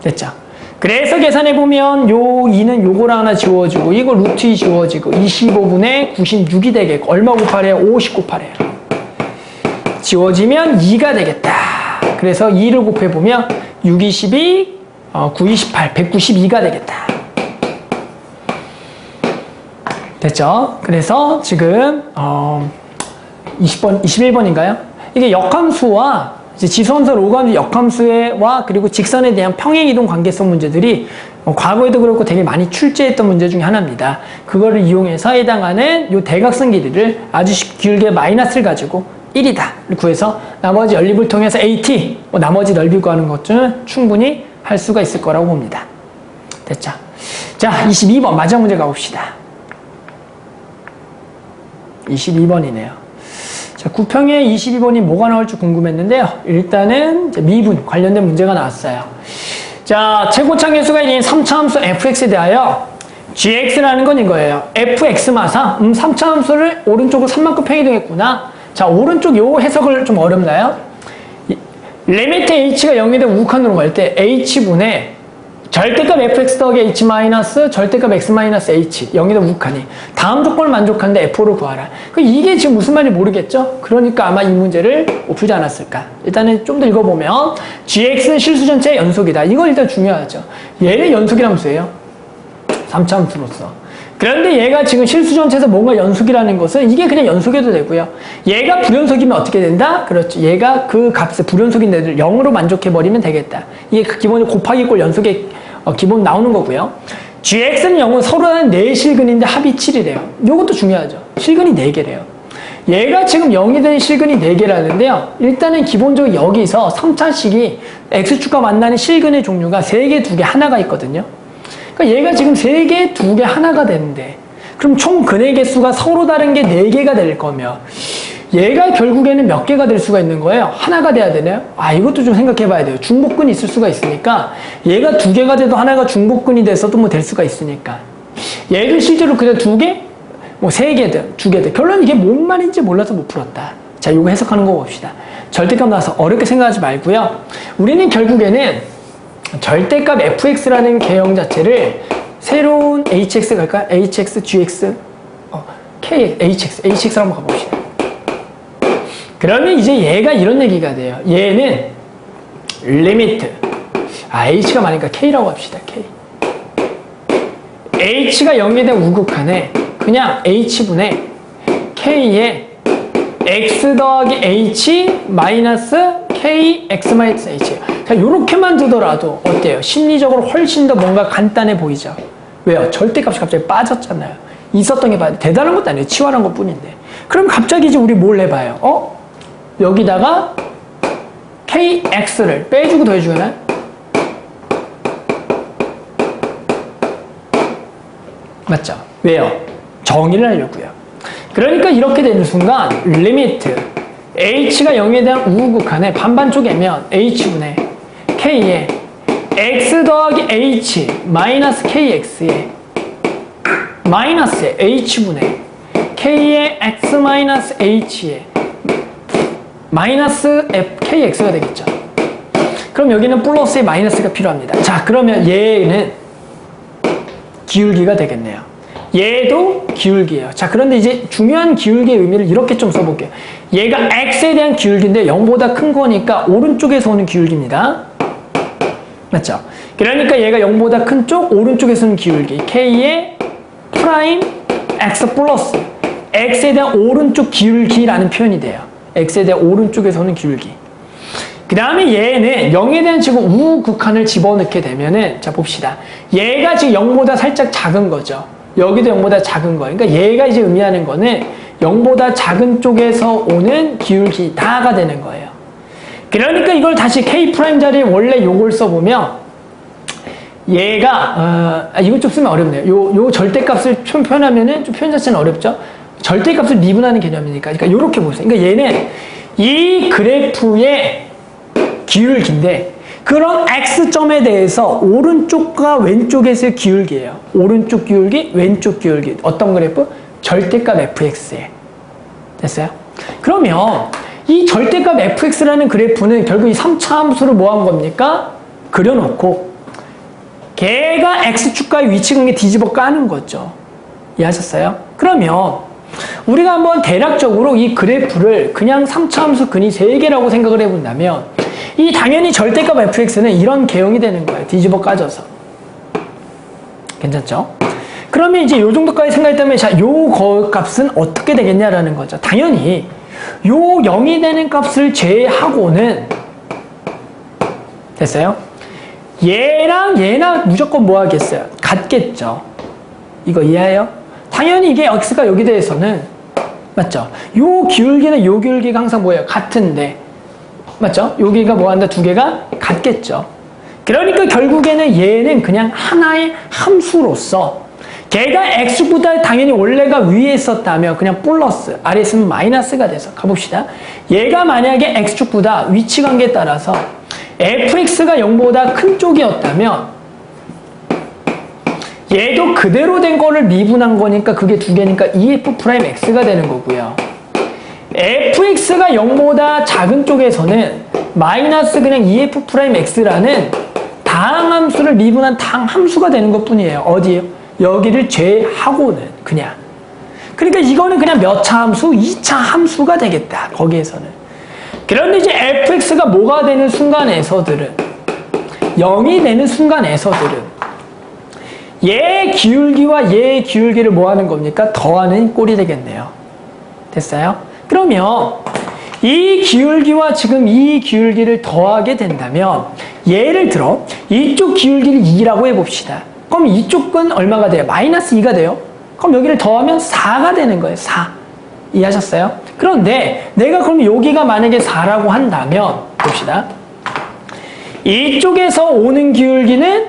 됐죠? 그래서 계산해보면 요 2는 요거랑 하나 지워지고 이거 루트 2 지워지고 25분의 96이 되겠고 얼마 곱하래요? 50 곱하래요. 지워지면 2가 되겠다. 그래서 2를 곱해보면 6, 22, 9, 28, 192가 되겠다. 됐죠? 그래서 지금 21번인가요? 이게 역함수와 이제 지수함수, 로그함수, 역함수와 그리고 직선에 대한 평행이동 관계성 문제들이 과거에도 그렇고 되게 많이 출제했던 문제 중에 하나입니다. 그거를 이용해서 해당하는 요 대각선 길이를 아주 길게 마이너스를 가지고 1이다 구해서 나머지 연립을 통해서 AT, 나머지 넓이 구하는 것들은 충분히 할 수가 있을 거라고 봅니다. 됐죠? 자, 22번 마지막 문제 가봅시다. 22번이네요. 자, 구평에 22번이 뭐가 나올지 궁금했는데요. 일단은 미분 관련된 문제가 나왔어요. 자, 최고차 계수가 있는 3차 함수 fx에 대하여 gx라는 건 이거예요. fx마사 3차 함수를 오른쪽으로 3만큼 평이동했구나. 자, 오른쪽 요 해석을 좀 어렵나요? 리미트 h가 0이 되고 우극한으로 갈 때 h분의 절대값 fx 더하기 h 마이너스 절대값 x 마이너스 h 0이 되고 우극하니 다음 조건을 만족하는데 f를 구하라. 이게 지금 무슨 말인지 모르겠죠? 그러니까 아마 이 문제를 풀지 않았을까. 일단은 좀 더 읽어보면 gx는 실수 전체의 연속이다. 이건 일단 중요하죠. 얘는 연속이란 함수예요. 3차 함수로서. 그런데 얘가 지금 실수 전체에서 뭔가 연속이라는 것은 이게 그냥 연속해도 되고요. 얘가 불연속이면 어떻게 된다? 그렇죠. 얘가 그 값에 불연속인 애들 0으로 만족해버리면 되겠다. 이게 기본적으로 곱하기 꼴 연속의 기본 나오는 거고요. gx는 0은 서로 다른 4실근인데 합이 7이래요. 이것도 중요하죠. 실근이 4개래요. 얘가 지금 0이 되는 실근이 4개라는데요. 일단은 기본적으로 여기서 3차식이 X축과 만나는 실근의 종류가 3개, 2개, 하나가 있거든요. 그러니까 얘가 지금 3개, 2개, 하나가 되는데 그럼 총 근의 개수가 서로 다른 게 4개가 될 거면 얘가 결국에는 몇 개가 될 수가 있는 거예요? 하나가 돼야 되나요? 이것도 좀 생각해 봐야 돼요. 중복근이 있을 수가 있으니까 얘가 2개가 돼도 하나가 중복근이 돼서도 뭐 될 수가 있으니까 얘를 실제로 그냥 2개? 뭐 3개든 2개든 결론 이게 뭔 말인지 몰라서 못 풀었다. 자, 이거 해석하는 거 봅시다. 절대값 나와서 어렵게 생각하지 말고요. 우리는 결국에는 절대값 fx라는 개형 자체를 새로운 hx 갈까? hx, gx, k, hx로 한번 가봅시다. 그러면 이제 얘가 이런 얘기가 돼요. 얘는 리미트 h가 많으니까 k라고 합시다. k h가 0에 대한 우극한에 그냥 h분의 k에 x 더하기 h 마이너스 k x 마이너스 h. 자, 요렇게만 두더라도 어때요? 심리적으로 훨씬 더 뭔가 간단해 보이죠? 왜요? 절대값이 갑자기 빠졌잖아요. 있었던 게 대단한 것도 아니에요. 치환한 것 뿐인데. 그럼 갑자기 이제 우리 뭘 해봐요? 여기다가 kx를 빼주고 더해주잖아요? 맞죠? 왜요? 정의를 하려고요. 그러니까 이렇게 되는 순간 리미트 h가 0에 대한 우극한에 반반 쪼개면 h분의 k에 x 더하기 h 마이너스 kx에 마이너스에 h분의 k에 x 마이너스 h에 마이너스 kx가 되겠죠. 그럼 여기는 플러스에 마이너스가 필요합니다. 자, 그러면 얘는 기울기가 되겠네요. 얘도 기울기예요. 자, 그런데 이제 중요한 기울기의 의미를 이렇게 좀 써볼게요. 얘가 x에 대한 기울기인데 0보다 큰 거니까 오른쪽에서 오는 기울기입니다. 맞죠? 그러니까 얘가 0보다 큰 쪽 오른쪽에서 오는 기울기 k의 프라임 x 플러스 x에 대한 오른쪽 기울기라는 표현이 돼요. x에 대한 오른쪽에서 오는 기울기. 그 다음에 얘는 0에 대한 지금 우극한을 집어넣게 되면은, 자, 봅시다. 얘가 지금 0보다 살짝 작은 거죠. 여기도 0보다 작은 거예요. 그러니까 얘가 이제 의미하는 거는 0보다 작은 쪽에서 오는 기울기다가 되는 거예요. 그러니까 이걸 다시 k 프라임 자리에 원래 요걸 써보면, 얘가, 이거 좀 쓰면 어렵네요. 요 절대값을 표현하면은 좀 표현 자체는 어렵죠? 절대값을 미분하는 개념이니까. 그러니까 요렇게 보세요. 그러니까 얘는 이 그래프의 기울기인데 그런 x점에 대해서 오른쪽과 왼쪽에서의 기울기예요. 오른쪽 기울기, 왼쪽 기울기. 어떤 그래프? 절대값 fx에. 됐어요? 그러면 이 절대값 fx라는 그래프는 결국 이 3차 함수를 뭐 한 겁니까? 그려놓고 걔가 x축과의 위치관계 뒤집어 까는 거죠. 이해하셨어요? 그러면 우리가 한번 대략적으로 이 그래프를 그냥 3차 함수 근이 3개라고 생각을 해본다면 이 당연히 절대값 fx는 이런 개형이 되는 거예요. 뒤집어 까져서. 괜찮죠? 그러면 이제 요 정도까지 생각했다면 자, 요 값은 어떻게 되겠냐라는 거죠. 당연히 요 0이 되는 값을 제외하고는 됐어요? 얘랑 무조건 뭐 하겠어요? 같겠죠. 이거 이해해요? 당연히 이게 x가 여기 대해서는 맞죠? 요 기울기는 요 기울기가 항상 뭐예요? 같은데 맞죠? 여기가 뭐 한다? 두 개가 같겠죠. 그러니까 결국에는 얘는 그냥 하나의 함수로서 걔가 x보다 당연히 원래가 위에 있었다면 그냥 플러스, 아래에 있으면 마이너스가 돼서 가봅시다. 얘가 만약에 x축보다 위치관계에 따라서 fx가 0보다 큰 쪽이었다면 얘도 그대로 된 거를 미분한 거니까 그게 두 개니까 EF'X가 되는 거고요. fx가 0보다 작은 쪽에서는 마이너스 그냥 EF'X라는 다항함수를 미분한 다항함수가 되는 것 뿐이에요. 어디에요? 여기를 제하고는 그냥. 그러니까 이거는 그냥 몇 차 함수? 2차 함수가 되겠다. 거기에서는. 그런데 이제 fx가 뭐가 되는 순간에서들은 0이 되는 순간에서들은 얘 기울기와 얘 기울기를 뭐 하는 겁니까? 더하는 꼴이 되겠네요. 됐어요? 그러면 이 기울기와 지금 이 기울기를 더하게 된다면 예를 들어 이쪽 기울기를 2라고 해봅시다. 그럼 이쪽은 얼마가 돼요? 마이너스 2가 돼요. 그럼 여기를 더하면 4가 되는 거예요. 4. 이해하셨어요? 그런데 내가 그럼 여기가 만약에 4라고 한다면 봅시다. 이쪽에서 오는 기울기는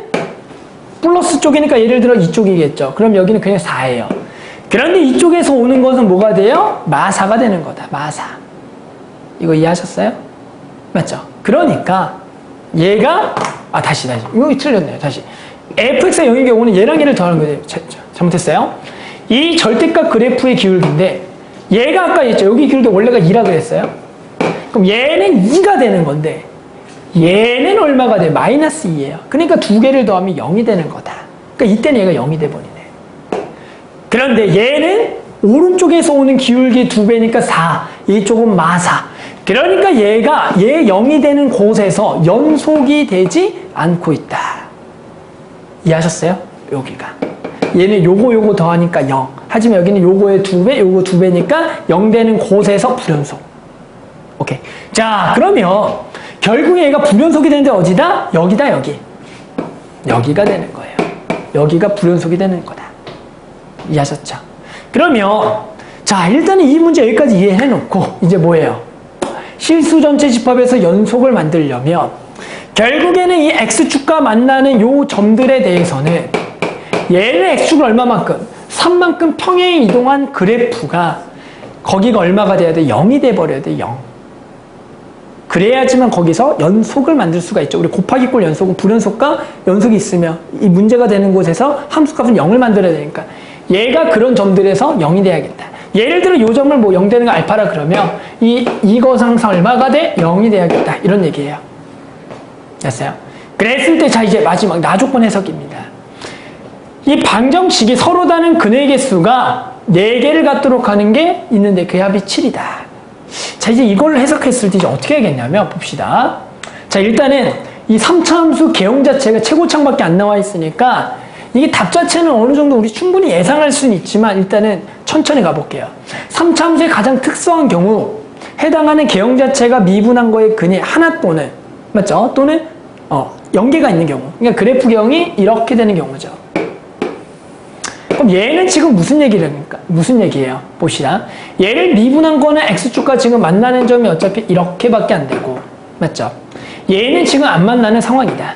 플러스 쪽이니까 예를 들어 이쪽이겠죠. 그럼 여기는 그냥 4예요. 그런데 이쪽에서 오는 것은 뭐가 돼요? 마사가 되는 거다. 마사. 이거 이해하셨어요? 맞죠? 그러니까 얘가 다시 이거 틀렸네요. 다시 fx가 0인 경우는 얘랑 얘를 더하는 거예요. 잘못했어요. 이 절대값 그래프의 기울기인데 얘가 아까 했죠. 여기 기울기 원래가 2라 그랬어요. 그럼 얘는 2가 되는 건데 얘는 얼마가 돼? 마이너스 2예요. 그러니까 두 개를 더하면 0이 되는 거다. 그러니까 이때는 얘가 0이 돼버리네. 그런데 얘는 오른쪽에서 오는 기울기 2배니까 4. 이쪽은 마사. 그러니까 얘가 얘 0이 되는 곳에서 연속이 되지 않고 있다. 이해하셨어요? 여기가. 얘는 요거 더하니까 0. 하지만 여기는 요거의 2배, 요거 2배니까 0 되는 곳에서 불연속. 오케이. 자, 그러면 결국에 얘가 불연속이 되는데 어디다? 여기다, 여기. 여기가 되는 거예요. 여기가 불연속이 되는 거다. 이해하셨죠? 그러면 자, 일단은 이 문제 여기까지 이해해놓고 이제 뭐예요? 실수 전체 집합에서 연속을 만들려면 결국에는 이 x축과 만나는 요 점들에 대해서는 얘는 x축을 얼마만큼? 3만큼 평행 이동한 그래프가 거기가 얼마가 돼야 돼? 0이 돼버려야 돼. 0. 그래야지만 거기서 연속을 만들 수가 있죠. 우리 곱하기 꼴 연속은 불연속과 연속이 있으면 이 문제가 되는 곳에서 함수값은 0을 만들어야 되니까 얘가 그런 점들에서 0이 돼야겠다. 예를 들어 이 점을 뭐 0 되는 거 알파라 그러면 이거 항상 얼마가 돼? 0이 돼야겠다. 이런 얘기예요. 됐어요? 그랬을 때 자 이제 마지막 나조건 해석입니다. 이 방정식이 서로 다른 근의 개수가 4개를 갖도록 하는 게 있는데 그 합이 7이다. 자 이제 이걸 해석했을 때 이제 어떻게 하겠냐면 봅시다. 자 일단은 이 3차 함수 개형 자체가 최고창밖에 안 나와 있으니까 이게 답 자체는 어느 정도 우리 충분히 예상할 수는 있지만 일단은 천천히 가볼게요. 3차 함수의 가장 특수한 경우 해당하는 개형 자체가 미분한 거의 근이 하나 또는 맞죠? 또는 0개가 있는 경우 그러니까 그래프 개형이 이렇게 되는 경우죠. 그럼 얘는 지금 무슨 얘기입니까? 무슨 얘기예요? 봅시다. 얘를 미분한 거는 x축과 지금 만나는 점이 어차피 이렇게밖에 안 되고 맞죠? 얘는 지금 안 만나는 상황이다.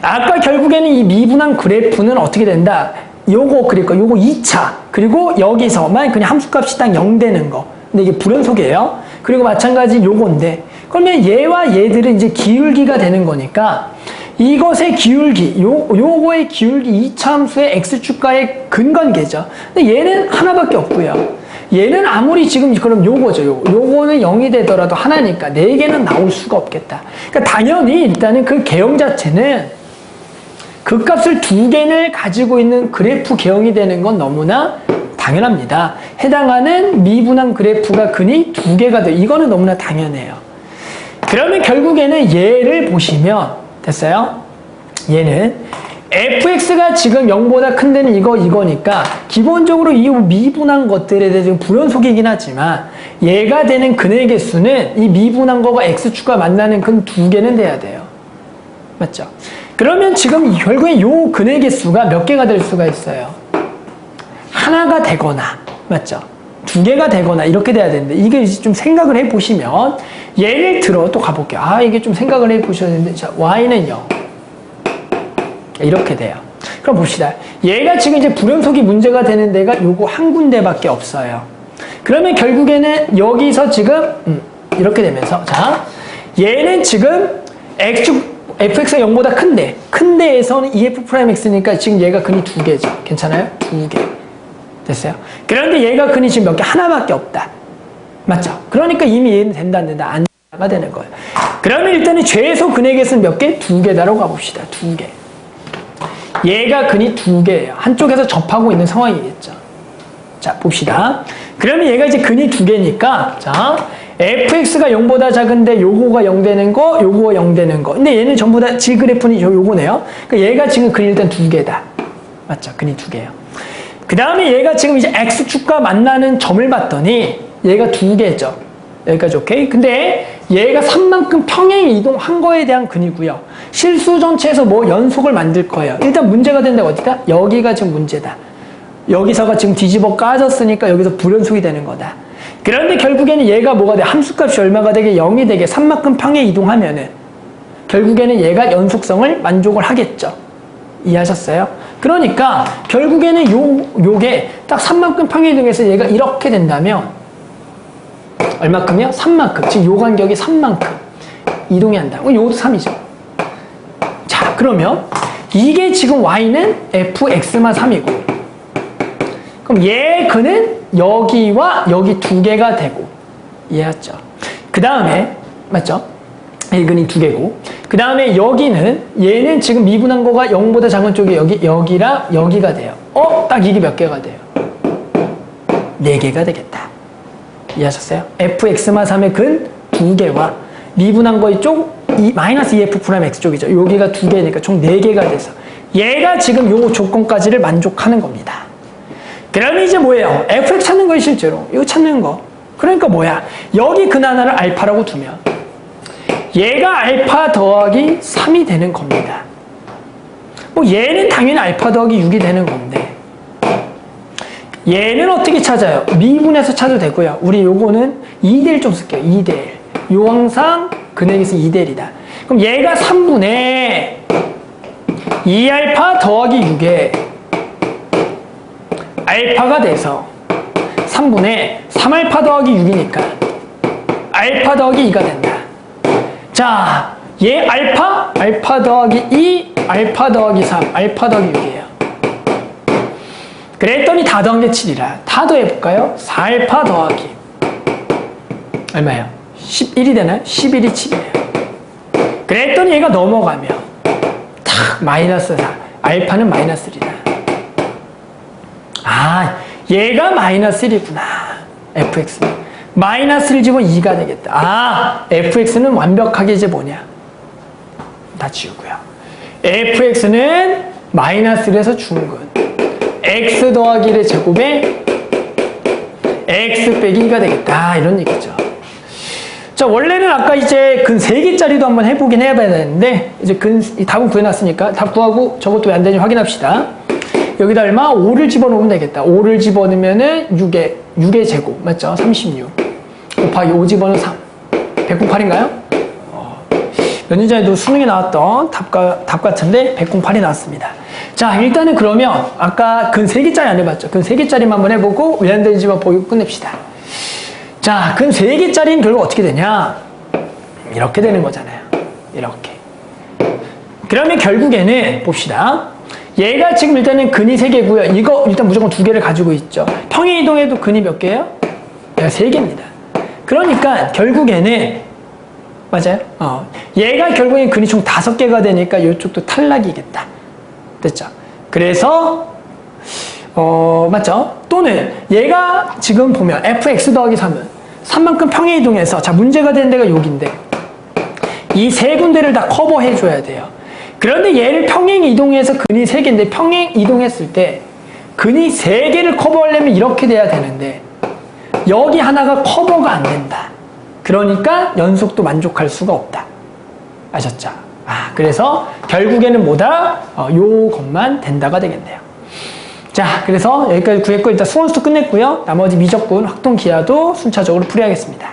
아까 결국에는 이 미분한 그래프는 어떻게 된다? 요거 그러니까 요거 2차 그리고 여기서만 그냥 함수값이 딱 0 되는 거 근데 이게 불연속이에요. 그리고 마찬가지 요건데 그러면 얘와 얘들은 이제 기울기가 되는 거니까 이것의 기울기 요거의 기울기 2차 함수의 x축과의 근관계죠. 근데 얘는 하나밖에 없고요. 얘는 아무리 지금 그럼 요거죠. 요거는 0이 되더라도 하나니까 4개는 나올 수가 없겠다. 그러니까 당연히 일단은 그 개형 자체는 그 값을 2개를 가지고 있는 그래프 개형이 되는 건 너무나 당연합니다. 해당하는 미분한 그래프가 근이 2개가 돼요. 이거는 너무나 당연해요. 그러면 결국에는 얘를 보시면 됐어요? 얘는 fx가 지금 0보다 큰 데는 이거니까 기본적으로 이 미분한 것들에 대해서 불연속이긴 하지만 얘가 되는 근의 개수는 이 미분한 거가 x축과 만나는 근 2개는 돼야 돼요. 맞죠? 그러면 지금 결국에 요 근의 개수가 몇 개가 될 수가 있어요. 하나가 되거나 맞죠? 2개가 되거나 이렇게 돼야 되는데 이게 이제 좀 생각을 해보시면 예를 들어 또 가볼게요. 이게 좀 생각을 해보셔야 되는데 자 y는 0 이렇게 돼요. 그럼 봅시다. 얘가 지금 이제 불연속이 문제가 되는 데가 요거 한 군데밖에 없어요. 그러면 결국에는 여기서 지금 이렇게 되면서 자 얘는 지금 fx가 0보다 큰 데에서는 EF'X니까 지금 얘가 근이 2개죠. 괜찮아요? 2개. 됐어요? 그런데 얘가 근이 지금 몇 개? 하나밖에 없다. 맞죠? 그러니까 이미 얘는 된다 안 된다 안 된다가 되는 거예요. 그러면 일단은 최소 근의 개수는 몇 개? 2개다라고 가봅시다. 2개. 얘가 근이 2개예요. 한쪽에서 접하고 있는 상황이겠죠. 자 봅시다. 그러면 얘가 이제 근이 2개니까 자 fx가 0보다 작은데 요거가 0 되는 거 요거가 0 되는 거 근데 얘는 전부 다 G그래프는 요거네요. 그러니까 얘가 지금 근이 일단 2개다. 맞죠? 근이 2개예요. 그 다음에 얘가 지금 이제 x축과 만나는 점을 봤더니 얘가 2개죠. 여기까지 오케이? 근데 얘가 3만큼 평행 이동한 거에 대한 근이고요. 실수 전체에서 뭐 연속을 만들 거예요. 일단 문제가 된 데가 어디다? 여기가 지금 문제다. 여기서가 지금 뒤집어 까졌으니까 여기서 불연속이 되는 거다. 그런데 결국에는 얘가 뭐가 돼? 함수값이 얼마가 되게 0이 되게 3만큼 평에 이동하면은 결국에는 얘가 연속성을 만족을 하겠죠. 이해하셨어요? 그러니까 결국에는 요게 딱 3만큼 평에 이동해서 얘가 이렇게 된다면 얼마큼이요? 3만큼. 지금 요 간격이 3만큼 이동이 한다. 요것도 3이죠. 자, 그러면 이게 지금 y는 fx만 3이고 그럼 얘 근은 여기와 여기 두 개가 되고 이해했죠? 그 다음에 맞죠? 얘 근이 두 개고 그 다음에 여기는 얘는 지금 미분한 거가 0보다 작은 쪽이 여기랑 여기가 돼요. 딱 이게 몇 개가 돼요? 4개가 되겠다. 이해하셨어요? fx만 3의 근 2개와 미분한 거의 쪽 마이너스 2f 프라임 x 쪽이죠. 여기가 2개니까 총 4개가 돼서 얘가 지금 요 조건까지를 만족하는 겁니다. 그러면 이제 뭐예요? fx 찾는 거예요, 실제로. 이거 찾는 거. 그러니까 뭐야? 여기 근 하나를 알파라고 두면 얘가 알파 더하기 3이 되는 겁니다. 뭐 얘는 당연히 알파 더하기 6이 되는 건데 얘는 어떻게 찾아요? 미분해서 찾아도 되고요. 우리 요거는 2대1 좀 쓸게요. 2대1. 요 항상 근액에서 2대1이다. 그럼 얘가 3분의 2알파 더하기 6에 알파가 돼서 3분의 3알파 더하기 6이니까 알파 더하기 2가 된다. 자, 얘 알파 더하기 2, 알파 더하기 3, 알파 더하기 6이에요. 그랬더니 다 더한 게 7이라. 다 더해볼까요? 4알파 더하기 얼마예요? 11이 되나요? 11이 7이에요. 그랬더니 얘가 넘어가면 탁 마이너스 4. 알파는 마이너스 1이다. 아, 얘가 마이너스 1이구나. fx는. 마이너스를 집으면 2가 되겠다. 아, fx는 완벽하게 이제 뭐냐? 다 지우고요. fx는 마이너스 1에서 중근. x 더하기 1의 제곱에 x 빼기 2가 되겠다. 이런 얘기죠. 자, 원래는 아까 이제 근 3개짜리도 한번 해보긴 해봐야 되는데, 이제 답은 구해놨으니까 답 구하고 저것도 왜 안 되는지 확인합시다. 여기다 얼마? 5를 집어넣으면 되겠다. 5를 집어넣으면은 6의 제곱. 맞죠? 36. 곱하기 5 집어넣으면 3. 108인가요? 몇 년 전에도 수능에 나왔던 답 같은데 108이 나왔습니다. 자, 일단은 그러면 아까 근 3개짜리 안 해봤죠? 근 3개짜리만 한번 해보고 왜 안 되는지만 보고 끝냅시다. 자, 근 3개짜리는 결국 어떻게 되냐? 이렇게 되는 거잖아요. 이렇게. 그러면 결국에는 봅시다. 얘가 지금 일단은 근이 3개고요. 이거 일단 무조건 2개를 가지고 있죠. 평행 이동해도 근이 몇 개예요? 3개입니다. 그러니까 결국에는 맞아요? 얘가 결국엔 근이 총 5개가 되니까 이쪽도 탈락이겠다. 됐죠? 그래서 맞죠? 또는 얘가 지금 보면 fx 더하기 3은 3만큼 평행 이동해서 자, 문제가 되는 데가 여기인데 이 세 군데를 다 커버해 줘야 돼요. 그런데 얘를 평행 이동해서 근이 3개인데 평행 이동했을 때 근이 3개를 커버하려면 이렇게 돼야 되는데 여기 하나가 커버가 안 된다. 그러니까 연속도 만족할 수가 없다. 아셨죠? 그래서 결국에는 뭐다? 요것만 된다가 되겠네요. 자, 그래서 여기까지 구했고 일단 수원수도 끝냈고요. 나머지 미적분, 확통 기하도 순차적으로 풀이하겠습니다.